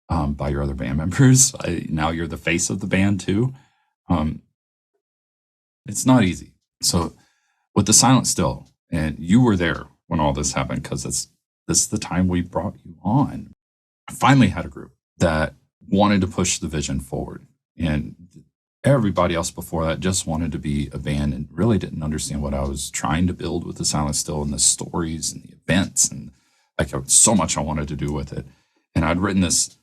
by your other band members. Now you're the face of the band too. It's not easy. So with the Silent Still, and you were there when all this happened, because this is the time we brought you on. I finally had a group that wanted to push the vision forward. And everybody else before that just wanted to be a band and really didn't understand what I was trying to build with the Silent Still and the stories and the events, and so much I wanted to do with it. And I'd written this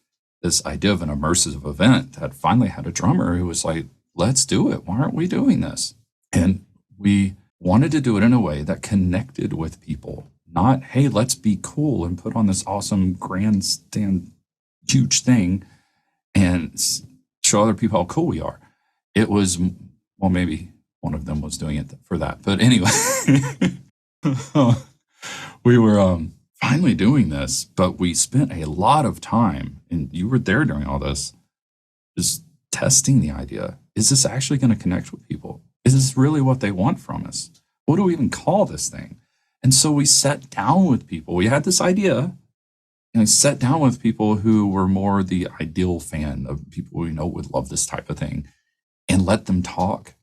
idea of an immersive event that finally had a drummer who was like, let's do it. Why aren't we doing this? And we wanted to do it in a way that connected with people, not, hey, let's be cool and put on this awesome grandstand huge thing and show other people how cool we are. It was, well, maybe one of them was doing it for that. But anyway, we were finally doing this, but we spent a lot of time, and you were there during all this, just testing the idea. Is this actually going to connect with people? Is this really what they want from us? What do we even call this thing? And so we sat down with people. We had this idea, and we sat down with people who were more the ideal fan of people we know would love this type of thing, and let them talk.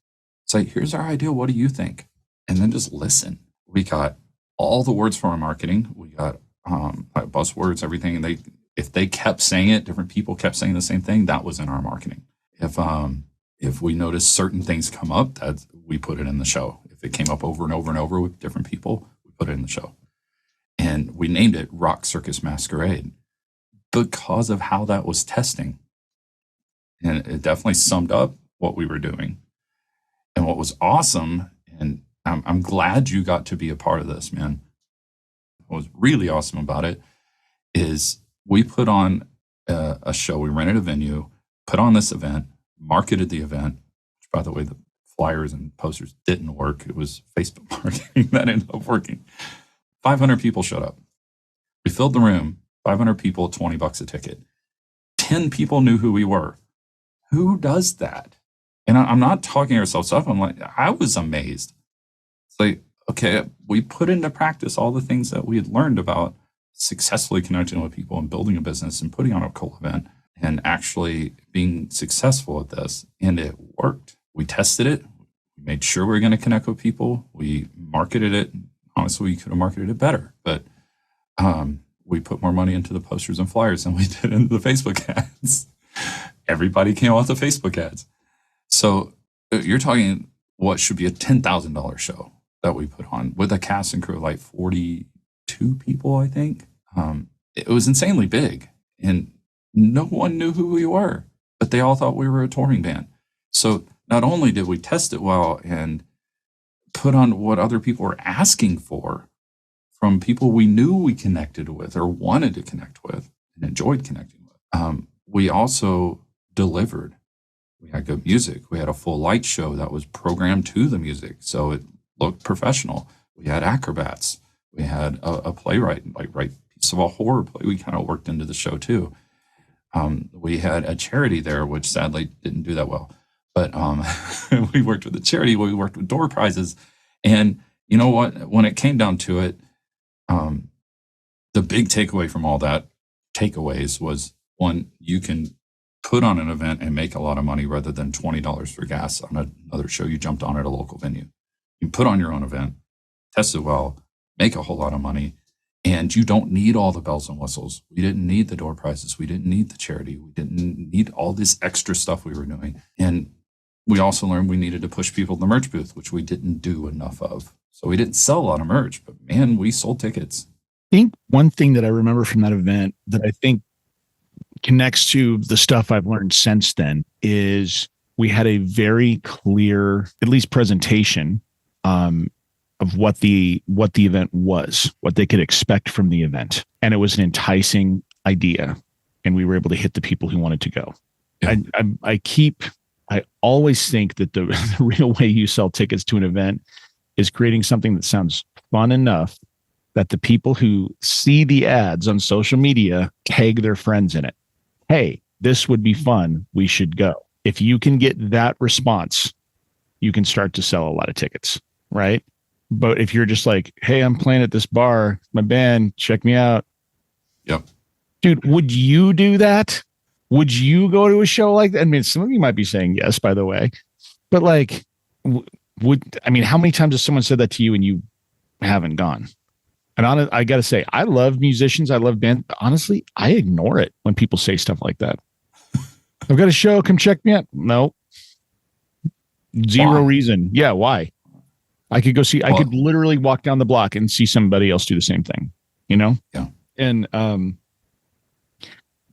It's like, here's our idea. What do you think? And then just listen. We got all the words from our marketing. We got buzzwords, everything. And if they kept saying it, different people kept saying the same thing, that was in our marketing. If we noticed certain things come up, we put it in the show. If it came up over and over and over with different people, we put it in the show. And we named it Rock Circus Masquerade because of how that was testing. And it definitely summed up what we were doing. And what was awesome, and I'm glad you got to be a part of this, man. What was really awesome about it is we put on a show. We rented a venue, put on this event, marketed the event, which, by the way, the flyers and posters didn't work. It was Facebook marketing that ended up working. 500 people showed up. We filled the room, 500 people, $20 a ticket. 10 people knew who we were. Who does that? And I'm not talking ourselves up. I'm like, I was amazed. It's like, okay, we put into practice all the things that we had learned about successfully connecting with people and building a business and putting on a cool event and actually being successful at this. And it worked. We tested it. We made sure we were going to connect with people. We marketed it. Honestly, we could have marketed it better, but we put more money into the posters and flyers than we did into the Facebook ads. Everybody came off the Facebook ads. So you're talking what should be a $10,000 show that we put on with a cast and crew of like 42 people, I think. It was insanely big, and no one knew who we were, but they all thought we were a touring band. So not only did we test it well and put on what other people were asking for from people we knew we connected with or wanted to connect with and enjoyed connecting with, we also delivered. We had good music. We had a full light show that was programmed to the music, so it looked professional. We had acrobats. We had a playwright, write piece of a horror play. We kind of worked into the show too. We had a charity there, which sadly didn't do that well. But we worked with a charity. We worked with door prizes. And you know what? When it came down to it, the big takeaway from all that takeaways was, one, you can put on an event and make a lot of money rather than $20 for gas on another show you jumped on at a local venue. You put on your own event, test it well, make a whole lot of money, and you don't need all the bells and whistles. We didn't need the door prizes. We didn't need the charity. We didn't need all this extra stuff we were doing. And we also learned we needed to push people to the merch booth, which we didn't do enough of. So we didn't sell a lot of merch, but man, we sold tickets. I think one thing that I remember from that event that I think connects to the stuff I've learned since then is we had a very clear, at least presentation, of what the event was, what they could expect from the event. And it was an enticing idea. And we were able to hit the people who wanted to go. Yeah. I always think that the real way you sell tickets to an event is creating something that sounds fun enough that the people who see the ads on social media tag their friends in it. Hey, this would be fun. We should go. If you can get that response, you can start to sell a lot of tickets, right? But if you're just like, hey, I'm playing at this bar, my band, check me out. Yep. Dude, would you do that? Would you go to a show like that? I mean, some of you might be saying yes, by the way, but like, how many times has someone said that to you and you haven't gone? And I got to say, I love musicians. I love bands. Honestly, I ignore it when people say stuff like that. I've got a show. Come check me out. No. Zero reason. Yeah. Why? I could go see, I could literally walk down the block and see somebody else do the same thing, you know? Yeah. And,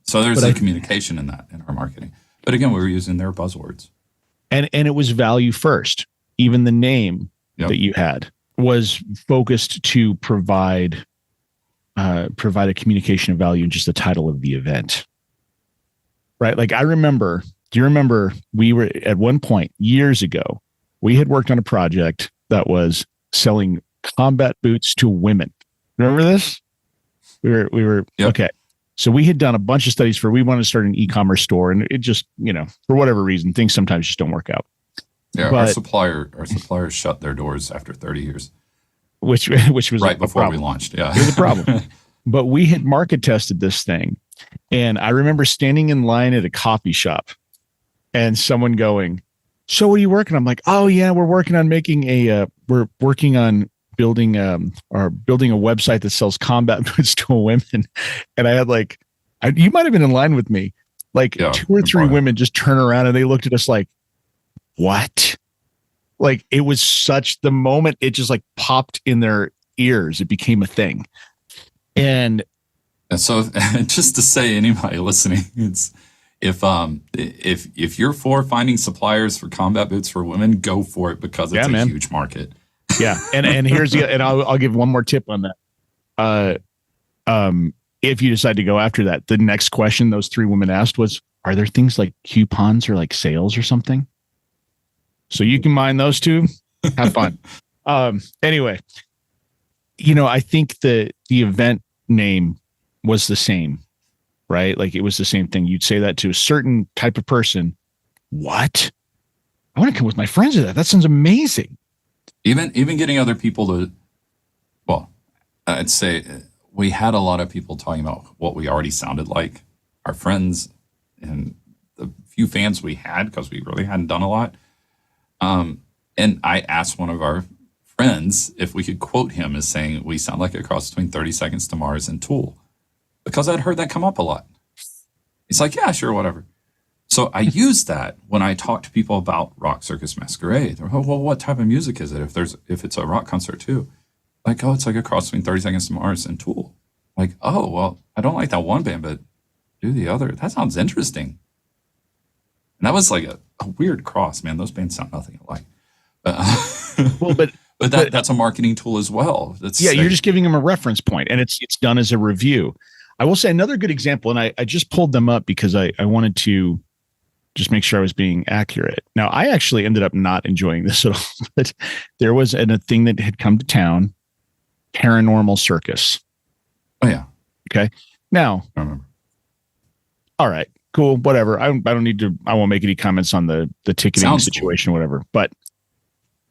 so there's a communication in that, in our marketing. But again, we were using their buzzwords. And it was value first. Even the name that you had was focused to provide a communication of value in just the title of the event. Right? Like do you remember we were at one point years ago, we had worked on a project that was selling combat boots to women. Remember this? We were okay. So we had done a bunch of studies we wanted to start an e-commerce store, and it just, for whatever reason, things sometimes just don't work out. Yeah, our suppliers shut their doors after 30 years. Which was right before we launched. Yeah. It was a problem. But we had market tested this thing. And I remember standing in line at a coffee shop and someone going, so what are you working on? I'm like, oh yeah, we're working on building a website that sells combat boots to women. And I had you might've been in line with me. Two or three women just turn around and they looked at us like, what? Like it was such the moment it just like popped in their ears. It became a thing. And so just to say, anybody listening, it's if you're for finding suppliers for combat boots for women, go for it because it's a huge market. Yeah. And I'll give one more tip on that. If you decide to go after that, the next question those three women asked was, are there things like coupons or like sales or something? So you can mine those two. Have fun. Anyway, I think the event name was the same, right? Like it was the same thing. You'd say that to a certain type of person. What? I want to come with my friends to that. That sounds amazing. Even getting other people to, well, I'd say we had a lot of people talking about what we already sounded like, our friends and the few fans we had, because we really hadn't done a lot. And I asked one of our friends if we could quote him as saying we sound like a cross between 30 Seconds to Mars and Tool, because I'd heard that come up a lot. He's like, yeah, sure, whatever. So I use that when I talk to people about Rock Circus Masquerade. They're, well, what type of music is it if it's a rock concert too? Like, oh, it's like a cross between 30 Seconds to Mars and Tool. Like, oh, well, I don't like that one band, but do the other. That sounds interesting. And that was like a weird cross, man. Those bands sound nothing alike. Well, but that's a marketing tool as well. You're just giving them a reference point, and it's done as a review. I will say another good example, and I just pulled them up because I wanted to just make sure I was being accurate. Now, I actually ended up not enjoying this at all, but there was a thing that had come to town, Paranormal Circus. Oh, yeah. Okay. Now, I remember. All right, cool, whatever. I won't make any comments on the ticketing Sounds situation or whatever, but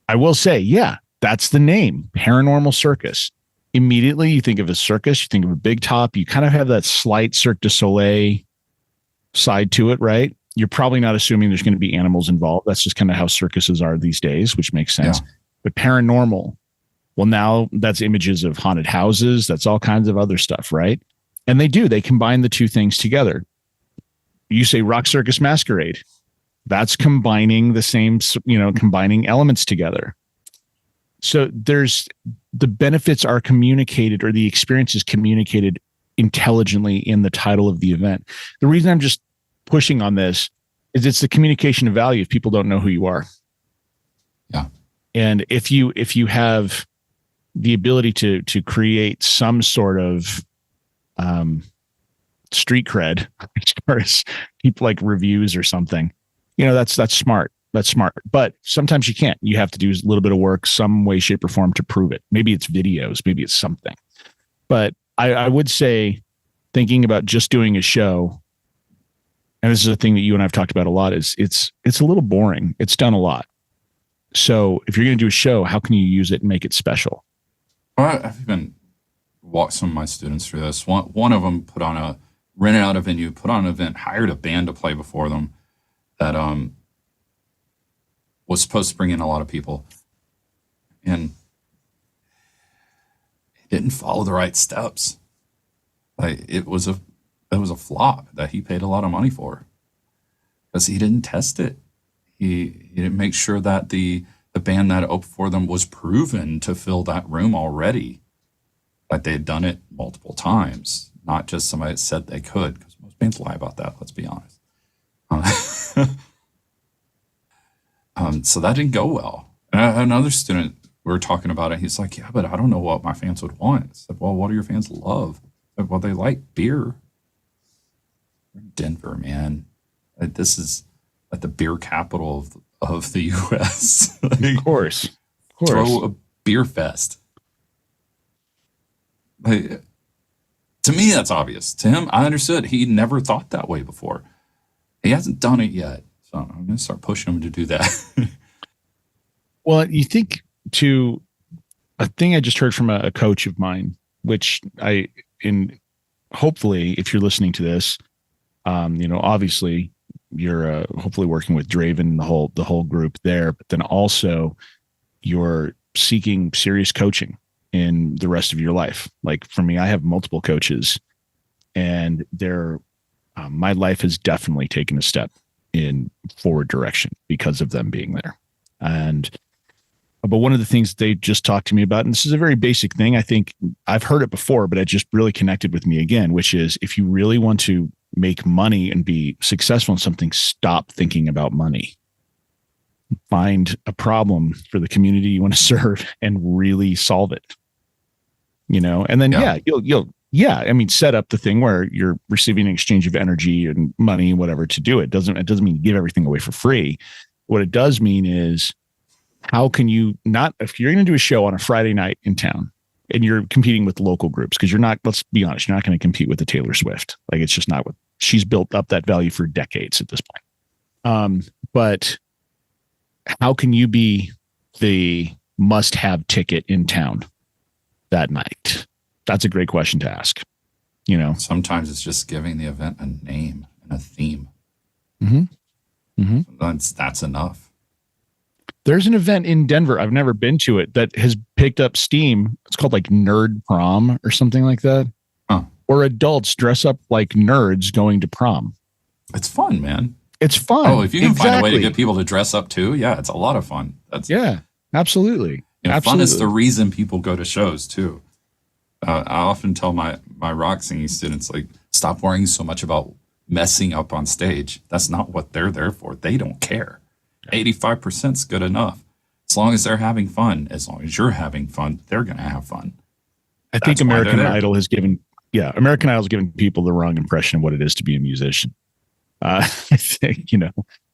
I will say, yeah, that's the name, Paranormal Circus. Immediately, you think of a circus, you think of a big top, you kind of have that slight Cirque du Soleil side to it, right? You're probably not assuming there's going to be animals involved. That's just kind of how circuses are these days, which makes sense. Yeah. But paranormal, well, now that's images of haunted houses. That's all kinds of other stuff, right? And they combine the two things together. You say Rock Circus Masquerade. That's combining the same, combining elements together. So the benefits are communicated, or the experience is communicated intelligently in the title of the event. The reason I'm just pushing on this is it's the communication of value if people don't know who you are. Yeah. And if you have the ability to create some sort of street cred as far as people like reviews or something, that's smart. That's smart. But sometimes you can't. You have to do a little bit of work, some way, shape, or form to prove it. Maybe it's videos, maybe it's something. But I would say, thinking about just doing a show, and this is a thing that you and I've talked about a lot, is it's a little boring. It's done a lot. So if you're going to do a show, how can you use it and make it special? Well, I've even walked some of my students through this. One of them rented out a venue, put on an event, hired a band to play before them that was supposed to bring in a lot of people, and he didn't follow the right steps. Like it was a flop that he paid a lot of money for, because he didn't test it. He didn't make sure that the band that opened for them was proven to fill that room already. Like they had done it multiple times, not just somebody that said they could, because most bands lie about that, let's be honest. So that didn't go well. And another student, we were talking about it, he's like, yeah, but I don't know what my fans would want. I said, well, what do your fans love? I said, well, they like beer. Denver, man. This is at the beer capital of the U.S. Like, of course. Throw a beer fest. Like, to me, that's obvious. To him, I understood. He never thought that way before. He hasn't done it yet. So I'm going to start pushing him to do that. Well, you think to a thing I just heard from a coach of mine, which hopefully if you're listening to this, obviously you're hopefully working with Draven, the whole group there, but then also you're seeking serious coaching in the rest of your life. Like for me, I have multiple coaches, and my life has definitely taken a step in forward direction because of them being there. But one of the things they just talked to me about, and this is a very basic thing, I think I've heard it before, but it just really connected with me again, which is if you really want to make money and be successful in something, stop thinking about money. Find a problem for the community you want to serve and really solve it. And then you'll set up the thing where you're receiving an exchange of energy and money, whatever, to do it. It doesn't mean you give everything away for free. what it does mean is, how can you not, if you're going to do a show on a Friday night in town and you're competing with local groups, because you're not, let's be honest, you're not going to compete with the Taylor Swift. Like, it's just not what she's built up that value for decades at this point. But how can you be the must-have ticket in town that night? That's a great question to ask. You know, sometimes it's just giving the event a name and a theme. That's enough. There's an event in Denver, I've never been to it, that has picked up steam. It's called like Nerd Prom or something like that. Where adults dress up like nerds going to prom. It's fun, man. It's fun. Oh, if you can find a way to get people to dress up too, yeah, it's a lot of fun. Absolutely. Fun is the reason people go to shows too. I often tell my rock singing students, like, stop worrying so much about messing up on stage. That's not what they're there for. They don't care. 85% is good enough. As long as they're having fun, as long as you're having fun, they're going to have fun. I think American Idol has given people the wrong impression of what it is to be a musician. I think,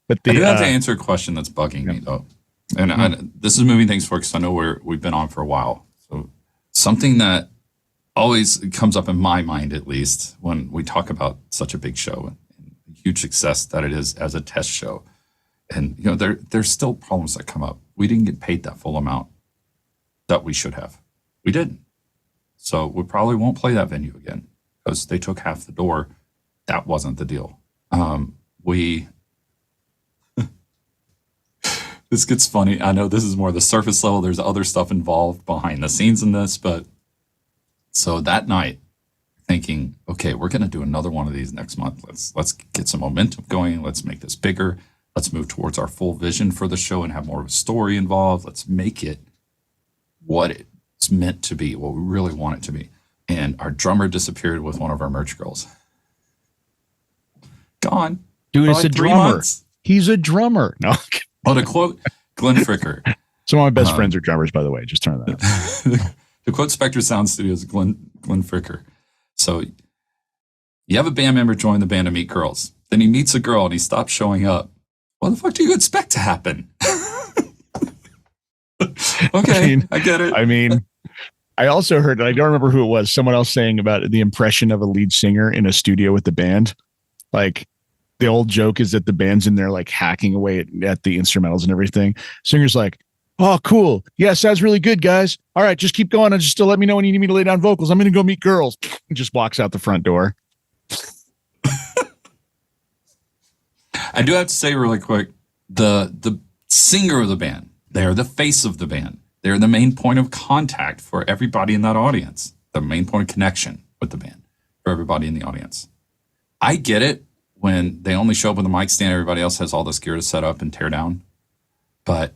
but I do have to answer a question that's bugging me though. And this is moving things forward because I know we've been on for a while. So something that always comes up in my mind, at least, when we talk about such a big show and the huge success that it is as a test show. And, there's still problems that come up. We didn't get paid that full amount that we should have. We didn't. So we probably won't play that venue again because they took half the door. That wasn't the deal. This gets funny. I know this is more the surface level. There's other stuff involved behind the scenes in this, but so that night, thinking, okay, we're going to do another one of these next month. Let's get some momentum going. Let's make this bigger. Let's move towards our full vision for the show and have more of a story involved. Let's make it what it's meant to be, what we really want it to be. And our drummer disappeared with one of our merch girls. Gone. Dude, it's a drummer. He's a drummer. No. Well, to quote Glenn Fricker. Some of my best friends are drummers, by the way. Just turn that up. To quote Spectre Sound Studios, Glenn Fricker. So you have a band member join the band to meet girls. Then he meets a girl and he stops showing up. What the fuck do you expect to happen? Okay, I get it. I mean, I also heard, I don't remember who it was, someone else saying about the impression of a lead singer in a studio with the band. Like, the old joke is that the band's in there like hacking away at the instrumentals and everything. Singer's like, oh, cool. Yeah, sounds really good, guys. All right, just keep going and just let me know when you need me to lay down vocals. I'm going to go meet girls. And just walks out the front door. I do have to say really quick, the singer of the band, they're the face of the band. They're the main point of contact for everybody in that audience, the main point of connection with the band for everybody in the audience. I get it when they only show up with a mic stand, everybody else has all this gear to set up and tear down. But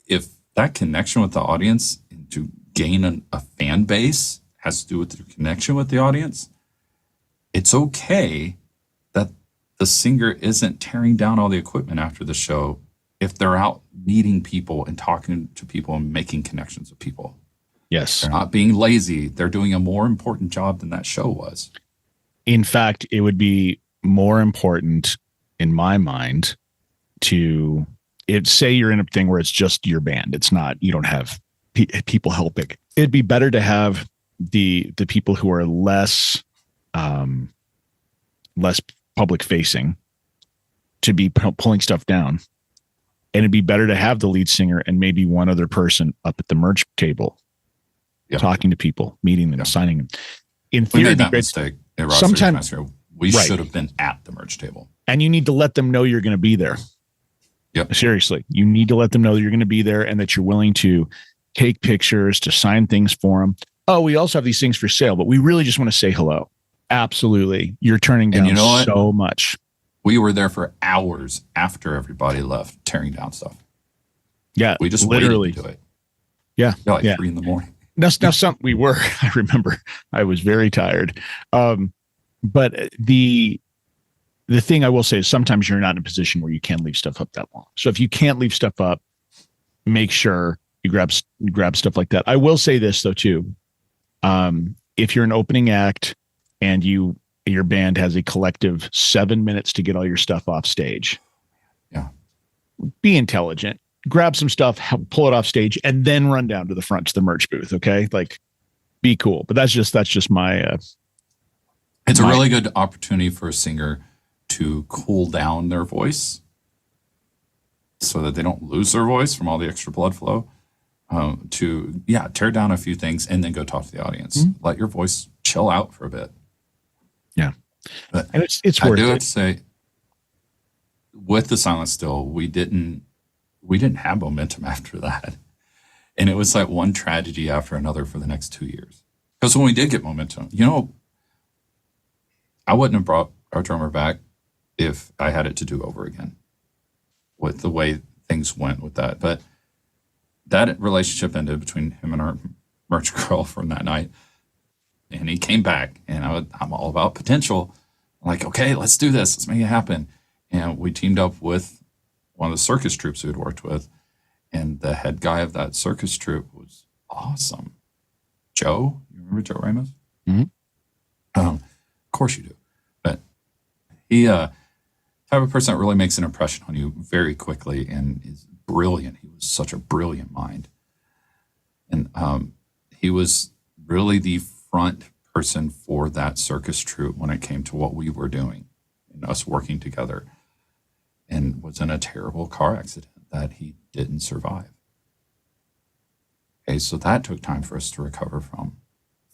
if that connection with the audience and to gain a fan base has to do with your connection with the audience, it's okay that the singer isn't tearing down all the equipment after the show if they're out meeting people and talking to people and making connections with people. Yes. They're not being lazy. They're doing a more important job than that show was. In fact, it would be more important in my mind to say you're in a thing where it's just your band. It's not, you don't have people helping. It'd be better to have the people who are less public facing to be pulling stuff down. And it'd be better to have the lead singer and maybe one other person up at the merch table, talking to people, meeting them, signing them. In theory, we made that mistake. Sometimes we should have been at the merch table. And you need to let them know you're going to be there. Yep. Seriously, you need to let them know that you're going to be there and that you're willing to take pictures, to sign things for them. Oh, we also have these things for sale, but we really just want to say hello. Absolutely. You're turning down so much. We were there for hours after everybody left, tearing down stuff. Yeah, we just literally waited to do it. Yeah, like 3 a.m. Now we were. I remember. I was very tired. But the thing I will say is sometimes you're not in a position where you can leave stuff up that long. So if you can't leave stuff up, make sure you grab stuff like that. I will say this though too. If you're an opening act and your band has a collective 7 minutes to get all your stuff off stage. Yeah. be intelligent, grab some stuff, pull it off stage, and then run down to the front to the merch booth. Okay. Like, be cool. But that's just my, it's a really good opportunity for a singer to cool down their voice so that they don't lose their voice from all the extra blood flow. To tear down a few things and then go talk to the audience. Mm-hmm. Let your voice chill out for a bit. Yeah. But and it's worth it. I do have to say, with the Silent Still, we didn't have momentum after that. And it was like one tragedy after another for the next 2 years. Because when we did get momentum, I wouldn't have brought our drummer back if I had it to do over again with the way things went with that. But that relationship ended between him and our merch girl from that night. And he came back, and I'm all about potential. I'm like, okay, let's do this. Let's make it happen. And we teamed up with one of the circus troupes we had worked with. And the head guy of that circus troupe was awesome. Joe, you remember Joe Ramos? Mm-hmm. Of course you do. But he, type of person that really makes an impression on you very quickly and is brilliant. He was such a brilliant mind. And he was really the front person for that circus troupe when it came to what we were doing and us working together, and was in a terrible car accident that he didn't survive. Okay, so that took time for us to recover from.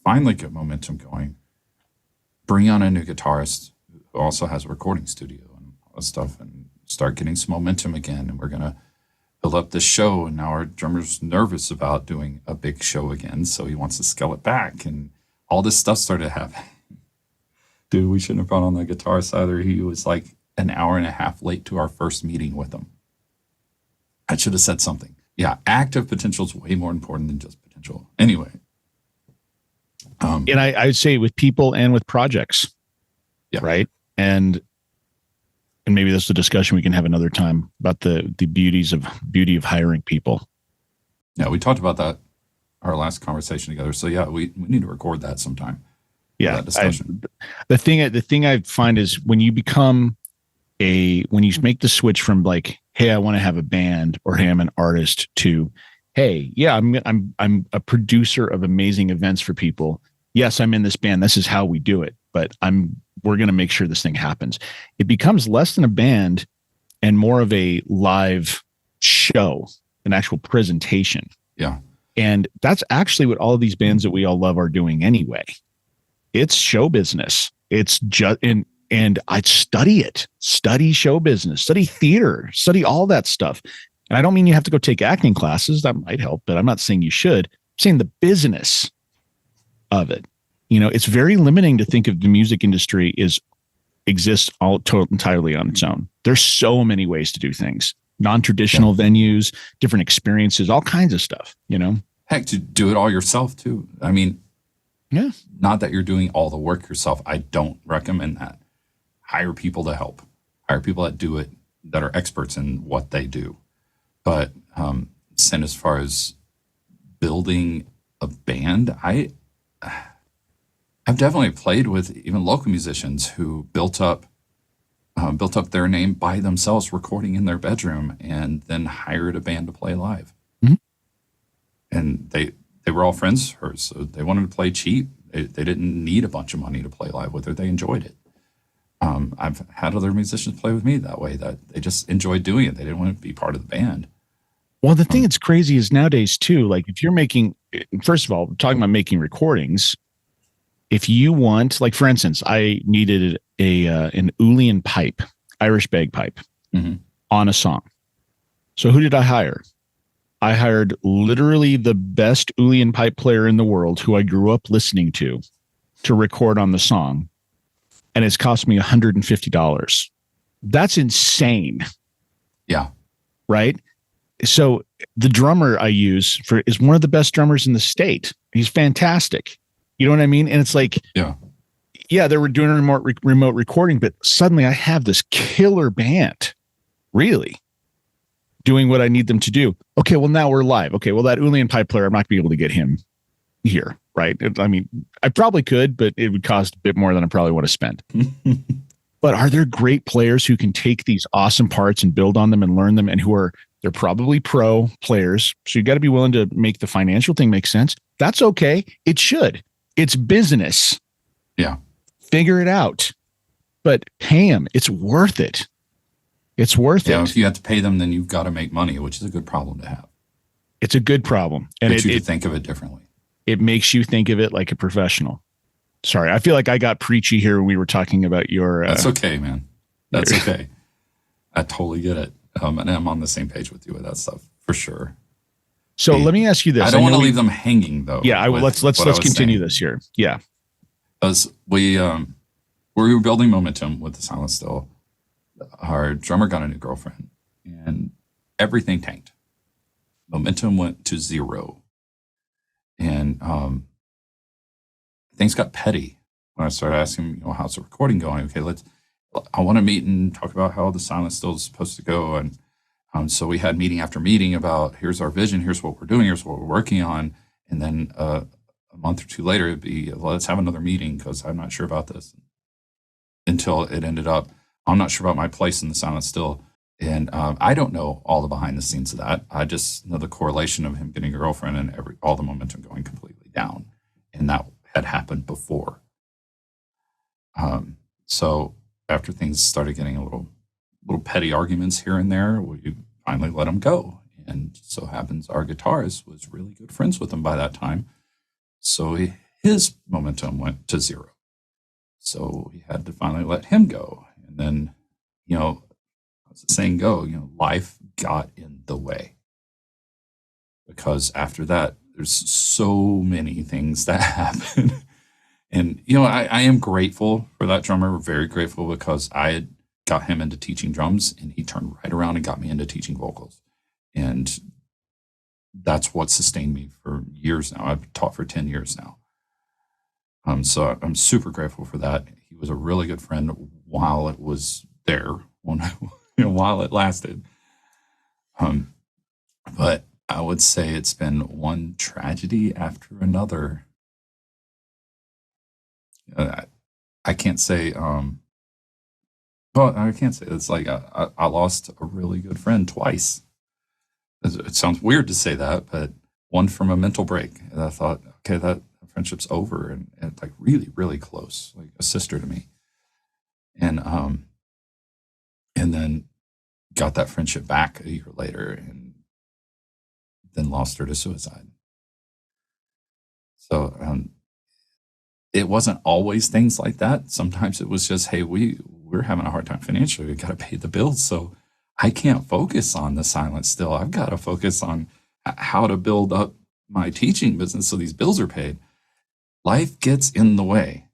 Finally get momentum going. Bring on a new guitarist who also has a recording studio and all that stuff, and start getting some momentum again. And we're going to build up this show. And now our drummer's nervous about doing a big show again, so he wants to scale it back. And all this stuff started happening. Dude, we shouldn't have brought on the guitarist either. He was like an hour and a half late to our first meeting with him. I should have said something. Yeah, active potential is way more important than just potential. Anyway. And I would say with people and with projects. Yeah. Right. And maybe that's a discussion we can have another time about the beauty of hiring people. Yeah, we talked about that our last conversation together. So yeah, we need to record that sometime. Yeah. That discussion. The thing I find is when you make the switch from like, hey, I want to have a band, or hey, I'm an artist, to hey, yeah, I'm a producer of amazing events for people. Yes, I'm in this band. This is how we do it, but we're going to make sure this thing happens. It becomes less than a band and more of a live show, an actual presentation. Yeah. And that's actually what all of these bands that we all love are doing anyway. It's show business. It's just, and I'd study show business, study theater, study all that stuff. And I don't mean you have to go take acting classes. That might help, but I'm not saying you should. I'm saying the business of it. It's very limiting to think of the music industry exists entirely on its own. There's so many ways to do things. Non-traditional venues, different experiences, all kinds of stuff, Heck, to do it all yourself too. I mean, yeah. Not that you're doing all the work yourself. I don't recommend that. Hire people to help. Hire people that do it, that are experts in what they do. But as far as building a band, I've definitely played with even local musicians who built up their name by themselves, recording in their bedroom, and then hired a band to play live. Mm-hmm. And they were all friends of hers, so they wanted to play cheap. They didn't need a bunch of money to play live with her. They enjoyed it. I've had other musicians play with me that way, that they just enjoyed doing it. They didn't want to be part of the band. Well, the thing that's crazy is nowadays too, like if you're making, first of all, talking about making recordings, if you want, like for instance, I needed an Uilleann pipe, Irish bagpipe, mm-hmm. on a song. So who did I hire? I hired literally the best Uilleann pipe player in the world, who I grew up listening to record on the song. And it's cost me $150. That's insane. Yeah. Right. So the drummer I use is one of the best drummers in the state. He's fantastic. You know what I mean? And it's like, yeah, they were doing a remote recording, but suddenly I have this killer band, really, doing what I need them to do. Okay, well, now we're live. Okay, well, that Uilleann pipe player, I'm not going to be able to get him here, right? I mean, I probably could, but it would cost a bit more than I probably want to spend. But are there great players who can take these awesome parts and build on them and learn them, and they're probably pro players. So you got to be willing to make the financial thing make sense. That's okay. It should. It's business. Yeah. Figure it out. But pay them. It's worth it. It's worth it. If you have to pay them, then you've got to make money, which is a good problem to have. It's a good problem. And you think of it differently. It makes you think of it like a professional. Sorry, I feel like I got preachy here when we were talking about your... That's okay, man. That's okay. I totally get it. And I'm on the same page with you with that stuff, for sure. So let me ask you this. I don't want to leave them hanging, though. Yeah, let's continue this here. Yeah. Because we were building momentum with the Silent Still. Our drummer got a new girlfriend, and everything tanked. Momentum went to 0. And things got petty when I started asking, how's the recording going? Okay, I want to meet and talk about how the Silent Still is supposed to go. And so we had meeting after meeting about, here's our vision, here's what we're doing, here's what we're working on. And then a month or two later, it'd be, let's have another meeting because I'm not sure about this. Until it ended up, I'm not sure about my place in the Silent Still. And I don't know all the behind the scenes of that. I just know the correlation of him getting a girlfriend and all the momentum going completely down. And that had happened before. So after things started getting a little petty arguments here and there, we finally let him go. And so happens our guitarist was really good friends with him by that time. So his momentum went to 0. So we had to finally let him go. And then, as the saying go, life got in the way. Because after that, there's so many things that happen. And, I am grateful for that drummer, very grateful, because I had got him into teaching drums, and he turned right around and got me into teaching vocals. And that's what sustained me for years now. I've taught for 10 years now. So I'm super grateful for that. He was a really good friend while it was there, while it lasted. But I would say it's been one tragedy after another. I can't say, I can't say it's like I lost a really good friend twice. It sounds weird to say that, but one from a mental break. And I thought, okay, that friendship's over, and like really, really close, like a sister to me. And then got that friendship back a year later, and then lost her to suicide. So it wasn't always things like that. Sometimes it was just, hey, we're having a hard time financially. We got to pay the bills. So I can't focus on the Silent Still. I've got to focus on how to build up my teaching business so these bills are paid. Life gets in the way.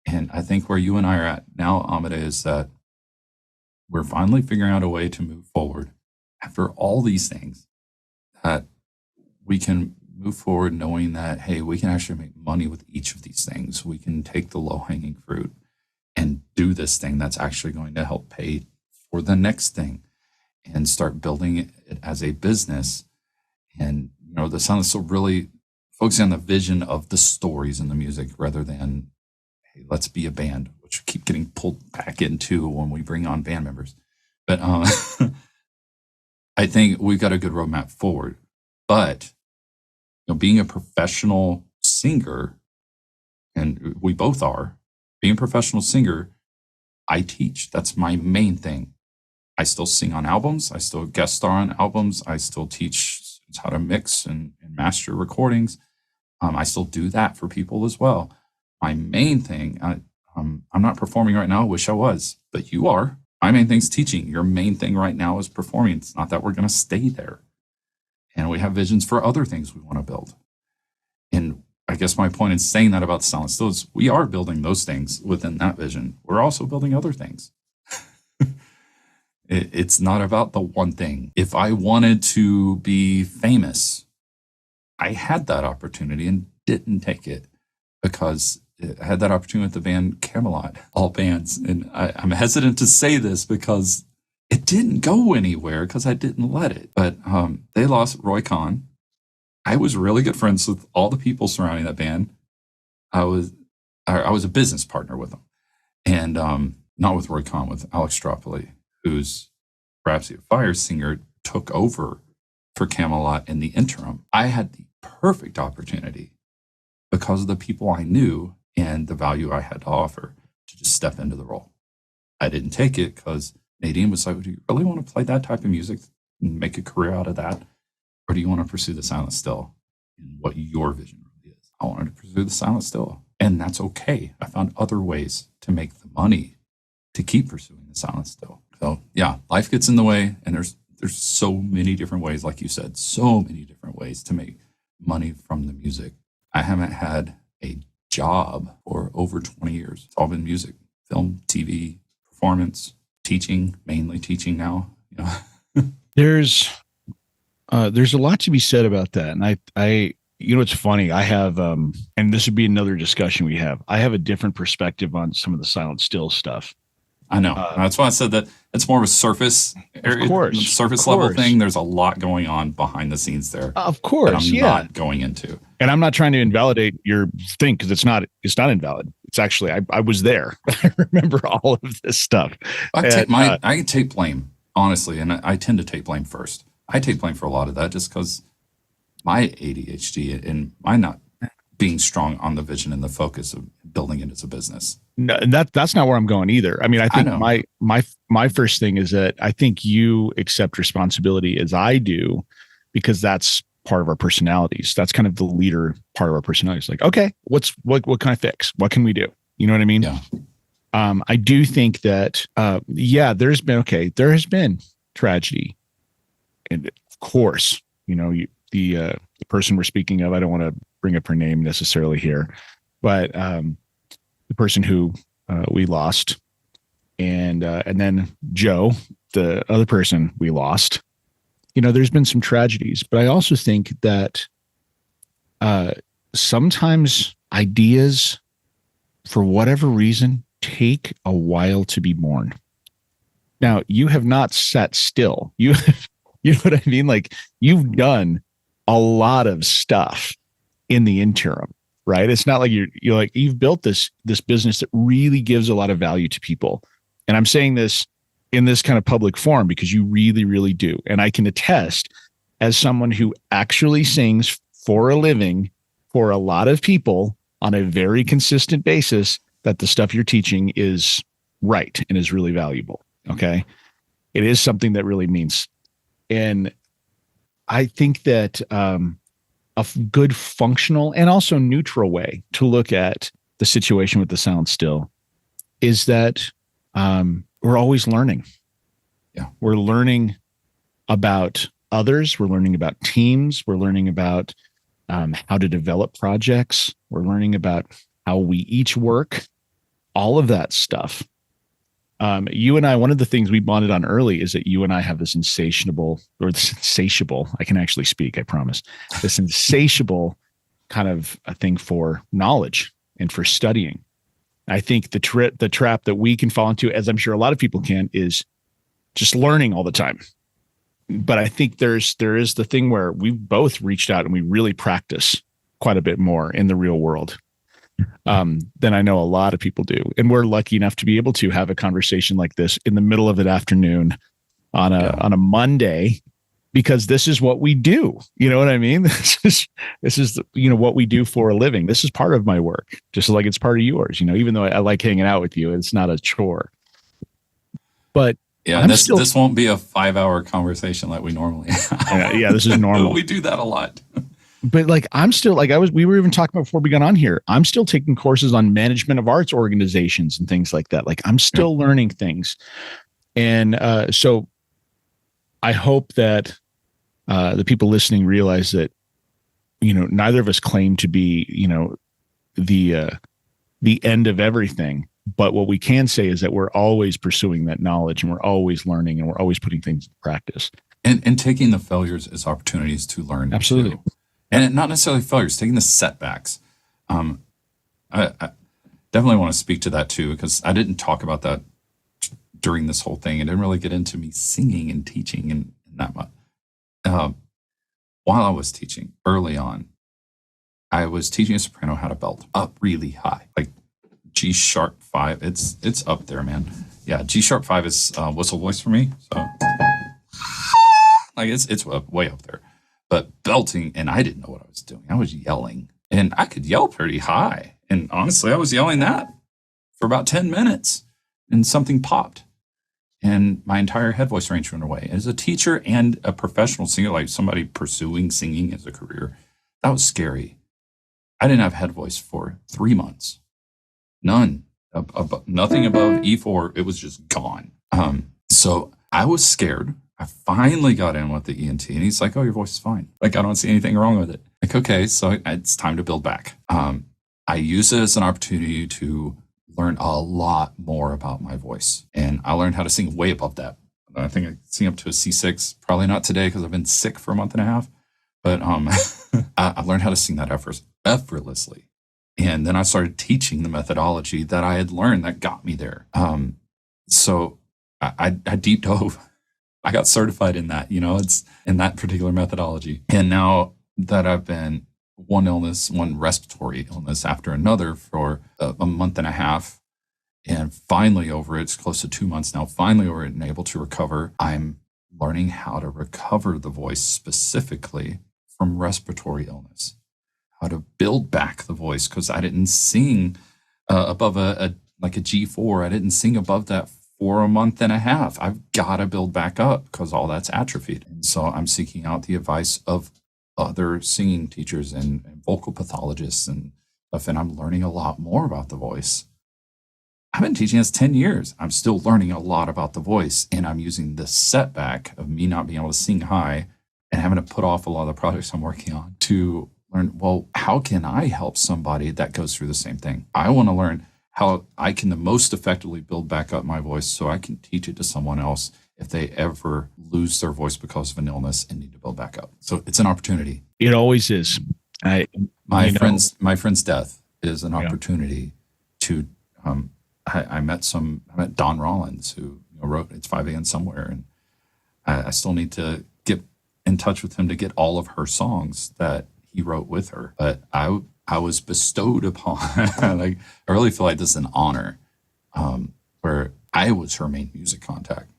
And I think where you and I are at now, Amidei, is that we're finally figuring out a way to move forward after all these things, that we can move forward knowing that, hey, we can actually make money with each of these things. We can take the low-hanging fruit and do this thing that's actually going to help pay for the next thing and start building it as a business. And, the Silent Still really focusing on the vision of the stories in the music rather than, hey, let's be a band, which we keep getting pulled back into when we bring on band members. But I think we've got a good roadmap forward. But being a professional singer, and we both are, being a professional singer, I teach. That's my main thing. I still sing on albums. I still guest star on albums. I still teach students how to mix and master recordings. I still do that for people as well. My main thing, I'm not performing right now. I wish I was, but you are. My main thing is teaching. Your main thing right now is performing. It's not that we're going to stay there. And we have visions for other things we want to build. And I guess my point in saying that about the Silent Still is we are building those things within that vision. We're also building other things. It's not about the one thing. If I wanted to be famous, I had that opportunity and didn't take it because I had that opportunity with the band Camelot, all bands. And I'm hesitant to say this because it didn't go anywhere because I didn't let it. But they lost Roy Khan. I was really good friends with all the people surrounding that band. I was a business partner with them. And not with Roy Khan, with Alex Stropoli, who's Rhapsody of Fire singer, took over for Camelot in the interim. I had the perfect opportunity because of the people I knew and the value I had to offer to just step into the role. I didn't take it because Nadine was like, do you really want to play that type of music and make a career out of that? Or do you want to pursue the silent still and what your vision really is? I wanted to pursue the silent still. And that's okay. I found other ways to make the money to keep pursuing the silent still. So yeah, life gets in the way, and there's so many different ways, like you said, so many different ways to make money from the music. I haven't had a job for over 20 years. It's all been music, film, TV, performance, teaching, mainly teaching now. You know. There's a lot to be said about that. And I it's funny. I have, and this would be another discussion we have. I have a different perspective on some of the silent still stuff. I know. That's why I said that it's more of a surface area, surface level thing. There's a lot going on behind the scenes there. Of course. That I'm not going into. And I'm not trying to invalidate your thing, because it's not invalid. It's actually, I was there. I remember all of this stuff. I can take blame, honestly. And I tend to take blame first. I take blame for a lot of that just because my ADHD and my not being strong on the vision and the focus of building it as a business. No, and that's not where I'm going either. I mean, I think my first thing is that I think you accept responsibility as I do, because that's part of our personalities. That's kind of the leader part of our personalities. Like, okay, what can I fix? What can we do? You know what I mean? Yeah. I do think that, there has been tragedy. And of course, the person we're speaking of, I don't want to bring up her name necessarily here, but the person who we lost, and then Joe, the other person we lost, there's been some tragedies. But I also think that sometimes ideas, for whatever reason, take a while to be born. Now, you have not sat still. You know what I mean? Like, you've done a lot of stuff in the interim, right? It's not like you're like, you've built this business that really gives a lot of value to people. And I'm saying this in this kind of public forum because you really, really do. And I can attest, as someone who actually sings for a living for a lot of people on a very consistent basis, that the stuff you're teaching is right and is really valuable. Okay. It is something that really means. And I think that a good functional and also neutral way to look at the situation with the silent still is that we're always learning. Yeah. We're learning about others. We're learning about teams. We're learning about how to develop projects. We're learning about how we each work, all of that stuff. You and I, one of the things we bonded on early is that you and I have this insatiable, I can actually speak, I promise, this insatiable kind of a thing for knowledge and for studying. I think the trap that we can fall into, as I'm sure a lot of people can, is just learning all the time. But I think there is the thing where we've both reached out and we really practice quite a bit more in the real world than I know a lot of people do. And we're lucky enough to be able to have a conversation like this in the middle of an afternoon on a Monday, because this is what we do. You know what I mean? This is what we do for a living. This is part of my work, just like it's part of yours, even though I like hanging out with you, it's not a chore. But yeah, this won't be a 5-hour conversation like we normally have. Yeah, this is normal. We do that a lot. But like, I'm still like, we were even talking about before we got on here, I'm still taking courses on management of arts organizations and things like that. Like, I'm still learning things. And so I hope that the people listening realize that, neither of us claim to be, the end of everything. But what we can say is that we're always pursuing that knowledge, and we're always learning, and we're always putting things into practice. And taking the failures as opportunities to learn. Absolutely. Too. And not necessarily failures, taking the setbacks. I definitely want to speak to that too, because I didn't talk about that during this whole thing. It didn't really get into me singing and teaching and that much. While I was teaching early on, I was teaching a soprano how to belt up really high, like G sharp 5. It's up there, man. Yeah, G sharp 5 is whistle voice for me. So like it's way up there. But belting, and I didn't know what I was doing. I was yelling, and I could yell pretty high. And honestly, I was yelling that for about 10 minutes, and something popped, and my entire head voice range went away. As a teacher and a professional singer, like somebody pursuing singing as a career, that was scary. I didn't have head voice for 3 months. None. Nothing above E4. It was just gone. So I was scared. I finally got in with the ENT, and he's like, "Oh, your voice is fine. Like, I don't see anything wrong with it." Like, okay, so it's time to build back. I use it as an opportunity to learn a lot more about my voice, and I learned how to sing way above that. I think I can sing up to a C6. Probably not today because I've been sick for a month and a half. But I learned how to sing that effortlessly. And then I started teaching the methodology that I had learned that got me there. So I deep dove. I got certified in that, it's in that particular methodology. And now that I've been one respiratory illness after another for a month and a half, and finally over it's close to 2 months now, finally over it and able to recover, I'm learning how to recover the voice specifically from respiratory illness, how to build back the voice, because I didn't sing above a G4. I didn't sing above that for a month and a half. I've got to build back up because all that's atrophied. And so I'm seeking out the advice of other singing teachers and vocal pathologists and stuff, and I'm learning a lot more about the voice. I've been teaching this 10 years. I'm still learning a lot about the voice, and I'm using the setback of me not being able to sing high and having to put off a lot of the projects I'm working on to learn, well, how can I help somebody that goes through the same thing? I want to learn how I can the most effectively build back up my voice so I can teach it to someone else if they ever lose their voice because of an illness and need to build back up. So it's an opportunity. It always is. My friend's death is an opportunity to, I met Don Rollins, who wrote It's 5 a.m. Somewhere. And I still need to get in touch with him to get all of her songs that he wrote with her. But I was bestowed upon, like, I really feel like this is an honor, where I was her main music contact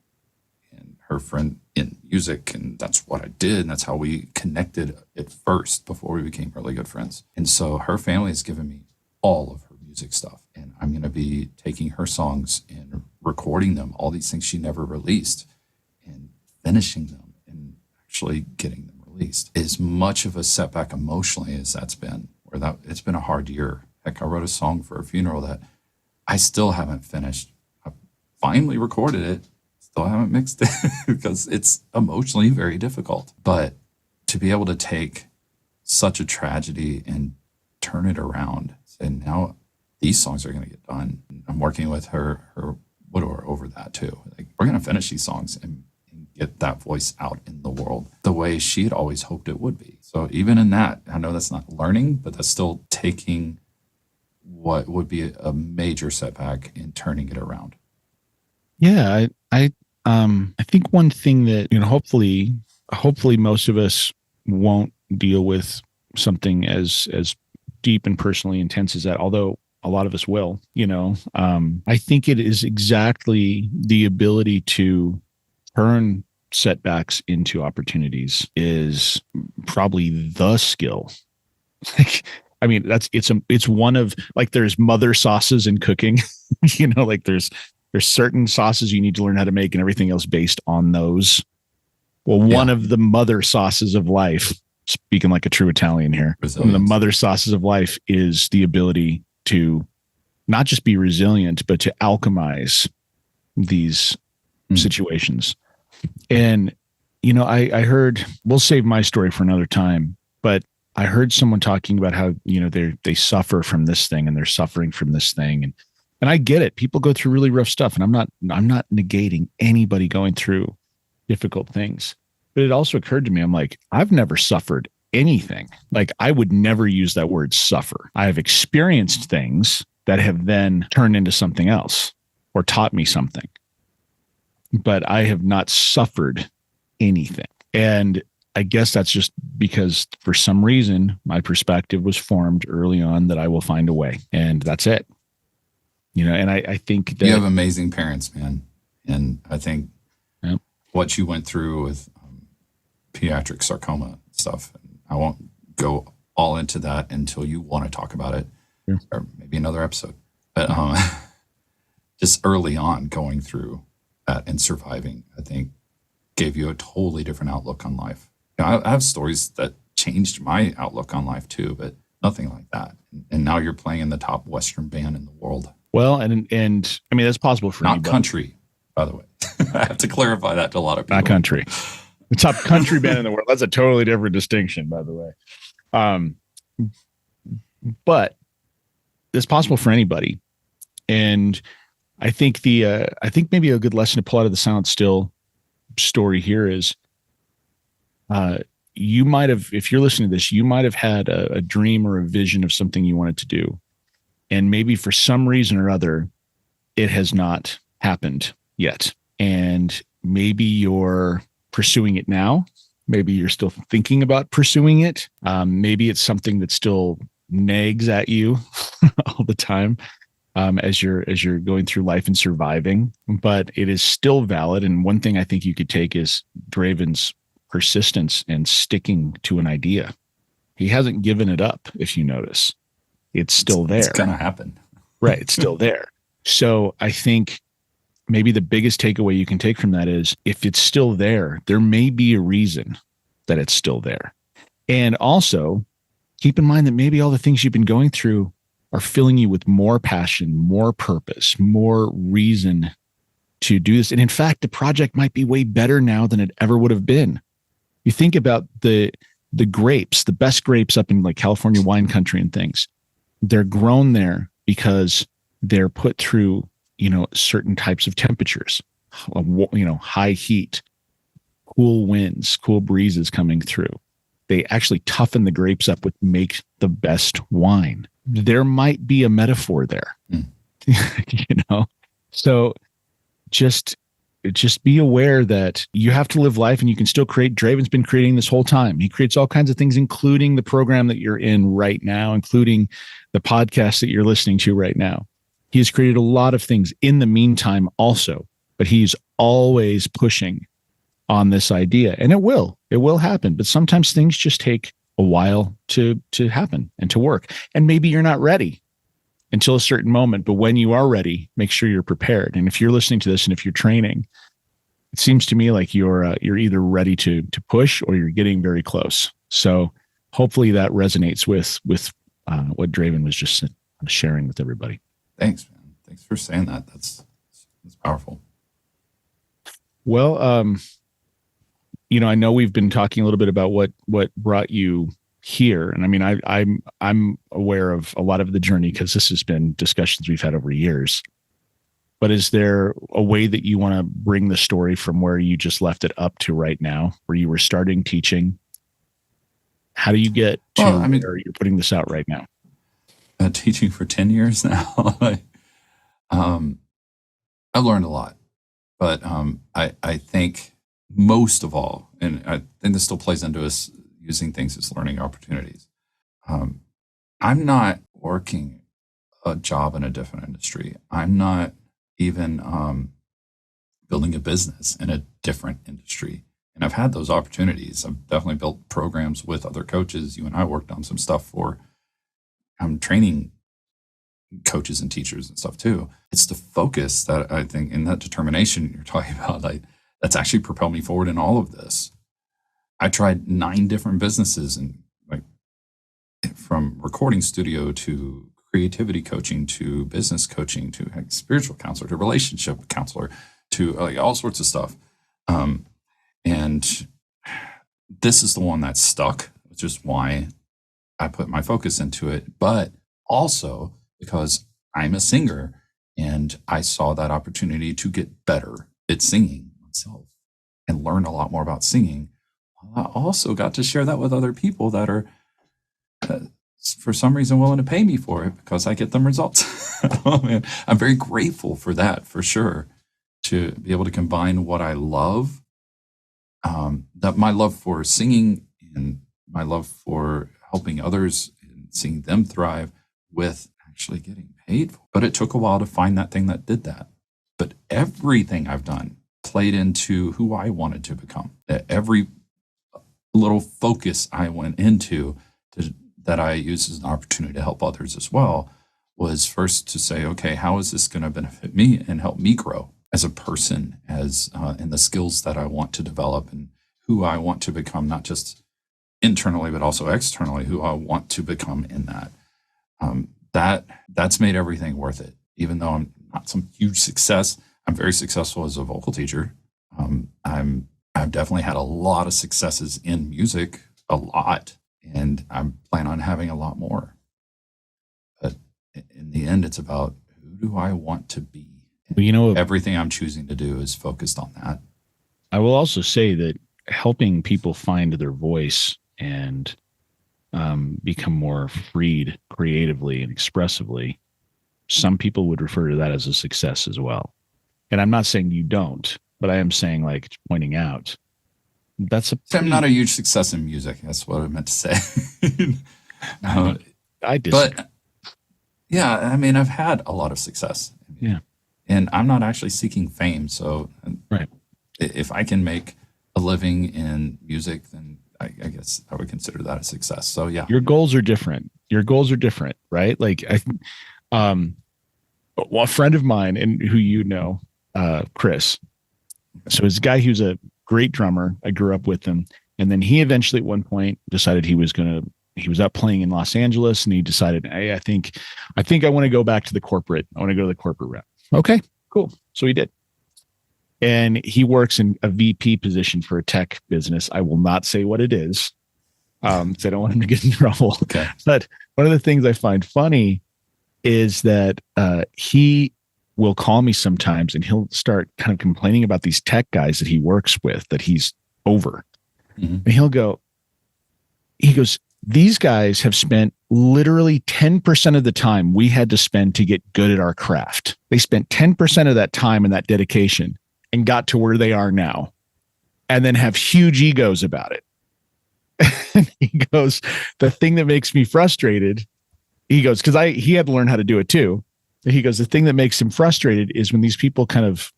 and her friend in music. And that's what I did. And that's how we connected at first before we became really good friends. And so her family has given me all of her music stuff. And I'm going to be taking her songs and recording them, all these things she never released, and finishing them and actually getting them released. As much of a setback emotionally as that's been, it's been a hard year. Heck, I wrote a song for a funeral that I still haven't finished. I finally recorded it, still haven't mixed it because it's emotionally very difficult. But to be able to take such a tragedy and turn it around, and now these songs are going to get done. I'm working with her widower over that too. Like, we're going to finish these songs and get that voice out in the world the way she had always hoped it would be. So even in that, I know that's not learning, but that's still taking what would be a major setback and turning it around. Yeah, I think one thing that, hopefully most of us won't deal with something as deep and personally intense as that, although a lot of us will, I think it is exactly the ability to turn setbacks into opportunities is probably the skill. I mean, it's one of, like, there's mother sauces in cooking, like there's certain sauces you need to learn how to make and everything else based on those. Well, one of the mother sauces of life, speaking like a true Italian here, one of the mother sauces of life is the ability to not just be resilient, but to alchemize these situations. And, I heard, we'll save my story for another time, but I heard someone talking about how, they suffer from this thing and they're suffering from this thing. And I get it. People go through really rough stuff, and I'm not negating anybody going through difficult things. But it also occurred to me, I'm like, I've never suffered anything. Like, I would never use that word suffer. I have experienced things that have then turned into something else or taught me something, but I have not suffered anything. And I guess that's just because for some reason my perspective was formed early on that I will find a way, and that's it. And I think that you have amazing parents, man. And I think Yep. what you went through with pediatric sarcoma stuff, and I won't go all into that until you want to talk about it, Sure. or maybe another episode. But just early on going through that and surviving, I think gave you a totally different outlook on life. I have stories that changed my outlook on life too, but nothing like that. And now you're playing in the top Western band in the world. Well, and I mean, that's possible for Not anybody. country, by the way. I have to clarify that to a lot of people. Not country. The top country band in the world. That's a totally different distinction, by the way. But it's possible for anybody. And I think maybe a good lesson to pull out of the Silent Still story here is you might have, if you're listening to this, you might have had a dream or a vision of something you wanted to do. And maybe for some reason or other, it has not happened yet. And maybe you're pursuing it now. Maybe you're still thinking about pursuing it. Maybe it's something that still nags at you all the time as you're going through life and surviving. But it is still valid. And one thing I think you could take is Draven's persistence and sticking to an idea. He hasn't given it up, if you notice. It's still there. It's going to happen. Right. It's still there. So I think maybe the biggest takeaway you can take from that is if it's still there, there may be a reason that it's still there. And also keep in mind that maybe all the things you've been going through are filling you with more passion, more purpose, more reason to do this. And in fact, the project might be way better now than it ever would have been. You think about the grapes, the best grapes up in like California wine country and things. They're grown there because they're put through, certain types of temperatures, high heat, cool winds, cool breezes coming through. They actually toughen the grapes up, which make the best wine. There might be a metaphor there, So just be aware that you have to live life and you can still create. Draven's been creating this whole time. He creates all kinds of things, including the program that you're in right now, including the podcast that you're listening to right now. He has created a lot of things in the meantime also, but he's always pushing on this idea, and it will happen. But sometimes things just take a while to happen and to work. And maybe you're not ready until a certain moment, but when you are ready, make sure you're prepared. And if you're listening to this and if you're training, it seems to me like you're either ready to push or you're getting very close. So hopefully that resonates with what Draven was just sharing with everybody. Thanks, man. Thanks for saying that. That's powerful. Well, I know we've been talking a little bit about what brought you here, and I mean, I'm aware of a lot of the journey because this has been discussions we've had over years. But is there a way that you want to bring the story from where you just left it up to right now, where you were starting teaching? How do you get to where you're putting this out right now? Teaching for 10 years now. I've learned a lot, but I think most of all, and I think this still plays into us using things as learning opportunities. I'm not working a job in a different industry. I'm not even building a business in a different industry. And I've had those opportunities. I've definitely built programs with other coaches. You and I worked on some stuff for training coaches and teachers and stuff too. It's the focus that I think, and that determination you're talking about, that's actually propelled me forward in all of this. I tried 9 different businesses, and from recording studio to creativity coaching to business coaching to spiritual counselor to relationship counselor to all sorts of stuff. And this is the one that stuck, which is why I put my focus into it, but also because I'm a singer and I saw that opportunity to get better at singing myself and learn a lot more about singing. I also got to share that with other people that are, for some reason, willing to pay me for it because I get them results. I'm very grateful for that, for sure, to be able to combine what I love, that my love for singing and my love for helping others and seeing them thrive with actually getting paid for? But it took a while to find that thing that did that. But everything I've done played into who I wanted to become. Every little focus I went into that I used as an opportunity to help others as well was first to say, okay, how is this going to benefit me and help me grow as a person, as in the skills that I want to develop and who I want to become, not just internally, but also externally, who I want to become in that. That's made everything worth it. Even though I'm not some huge success, I'm very successful as a vocal teacher. I've definitely had a lot of successes in music, a lot, and I plan on having a lot more. But in the end, it's about who do I want to be? Well, everything I'm choosing to do is focused on that. I will also say that helping people find their voice and become more freed creatively and expressively, some people would refer to that as a success as well. And I'm not saying you don't, but I am saying, like, pointing out that's I'm not a huge success in music. That's what I meant to say. I disagree. But yeah, I mean, I've had a lot of success. Yeah. And I'm not actually seeking fame. So right. If I can make a living in music, then I guess I would consider that a success. So yeah. Your goals are different. Right? Like a friend of mine and who you know, Chris. So he's a guy who's a great drummer. I grew up with him. And then he eventually at one point decided he was up playing in Los Angeles and he decided, hey, I think I want to go back to the corporate. I want to go to the corporate route. Okay, cool. So he did. And he works in a VP position for a tech business. I will not say what it is. Because I don't want him to get in trouble. Okay. But one of the things I find funny is that he will call me sometimes and he'll start kind of complaining about these tech guys that he works with, that he's over. Mm-hmm. And he goes, these guys have spent literally 10% of the time we had to spend to get good at our craft. They spent 10% of that time and that dedication and got to where they are now, and then have huge egos about it. And he goes, the thing that makes me frustrated, he goes, because he had to learn how to do it too. He goes, the thing that makes him frustrated is when these people kind of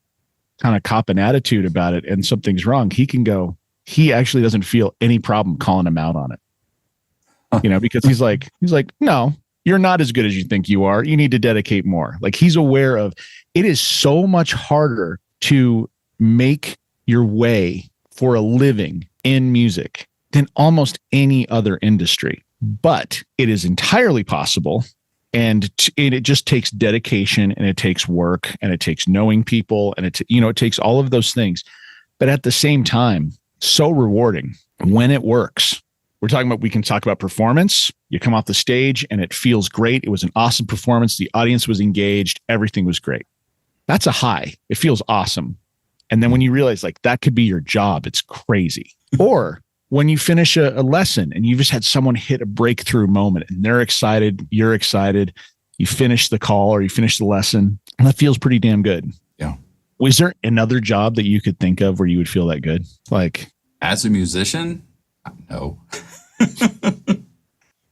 cop an attitude about it and something's wrong, he actually doesn't feel any problem calling them out on it. Because he's like, no, you're not as good as you think you are. You need to dedicate more. Like, he's aware of it is so much harder to make your way for a living in music than almost any other industry. But it is entirely possible. And it just takes dedication and it takes work and it takes knowing people and it takes all of those things. But at the same time, so rewarding when it works. We can talk about performance. You come off the stage and it feels great. It was an awesome performance. The audience was engaged. Everything was great. That's a high. It feels awesome. And then when you realize, like, that could be your job, it's crazy. Or when you finish a lesson and you just had someone hit a breakthrough moment and they're excited, you're excited, you finish the call or you finish the lesson, and that feels pretty damn good. Yeah. Was there another job that you could think of where you would feel that good? Like, as a musician? No.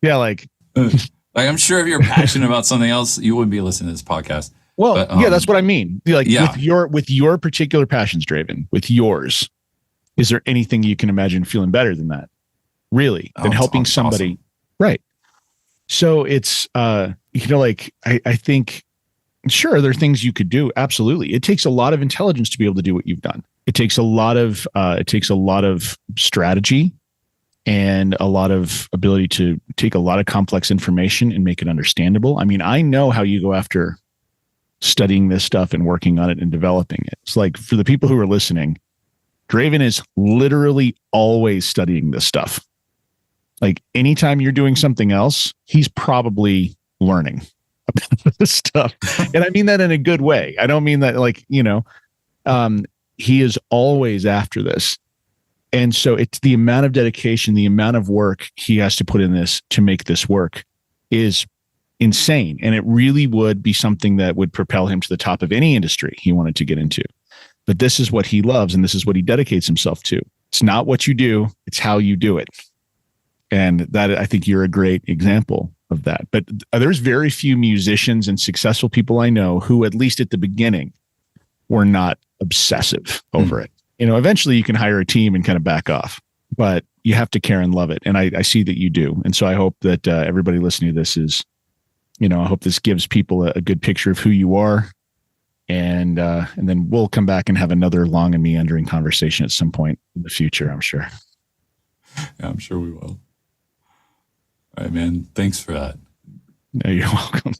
Yeah, like I'm sure if you're passionate about something else, you wouldn't be listening to this podcast. Well, yeah, that's what I mean. Like, yeah. with your particular passions, Draven, with yours, is there anything you can imagine feeling better than that? Really? Than helping somebody? Awesome. Right. So it's, I think, sure, there are things you could do. Absolutely. It takes a lot of intelligence to be able to do what you've done. It takes a lot of strategy and a lot of ability to take a lot of complex information and make it understandable. I mean, I know how you go after studying this stuff and working on it and developing it. It's like, for the people who are listening, Draven is literally always studying this stuff. Like, anytime you're doing something else, he's probably learning about this stuff. And I mean that in a good way. I don't mean that he is always after this. And so it's the amount of dedication, the amount of work he has to put in this to make this work is insane. And it really would be something that would propel him to the top of any industry he wanted to get into. But this is what he loves, and this is what he dedicates himself to. It's not what you do, it's how you do it. And that, I think, you're a great example of that. But there's very few musicians and successful people I know who, at least at the beginning, were not obsessive over it. Eventually you can hire a team and kind of back off, but you have to care and love it. And I see that you do. And so I hope that everybody listening to this is, I hope this gives people a good picture of who you are. And then we'll come back and have another long and meandering conversation at some point in the future, I'm sure. Yeah, I'm sure we will. All right, man. Thanks for that. No, you're welcome.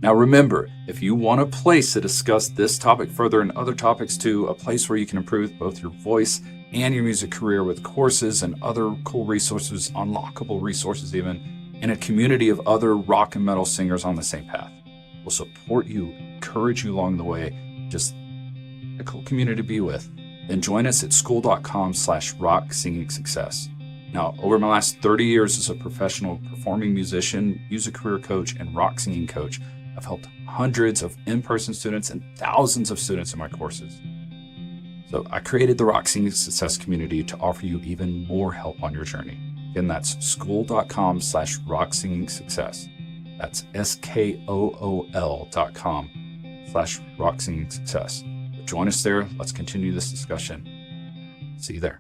Now, remember, if you want a place to discuss this topic further and other topics too, a place where you can improve both your voice and your music career with courses and other cool resources, unlockable resources even, and a community of other rock and metal singers on the same path. We'll support you, encourage you along the way, just a cool community to be with. Then join us at school.com/rock singing success. Now, over my last 30 years as a professional performing musician, music career coach, and rock singing coach, I've helped hundreds of in-person students and thousands of students in my courses. So I created the Rock Singing Success community to offer you even more help on your journey. Again, that's school.com/rock singing success. That's SKOOL.com/rock singing success. Join us there. Let's continue this discussion. See you there.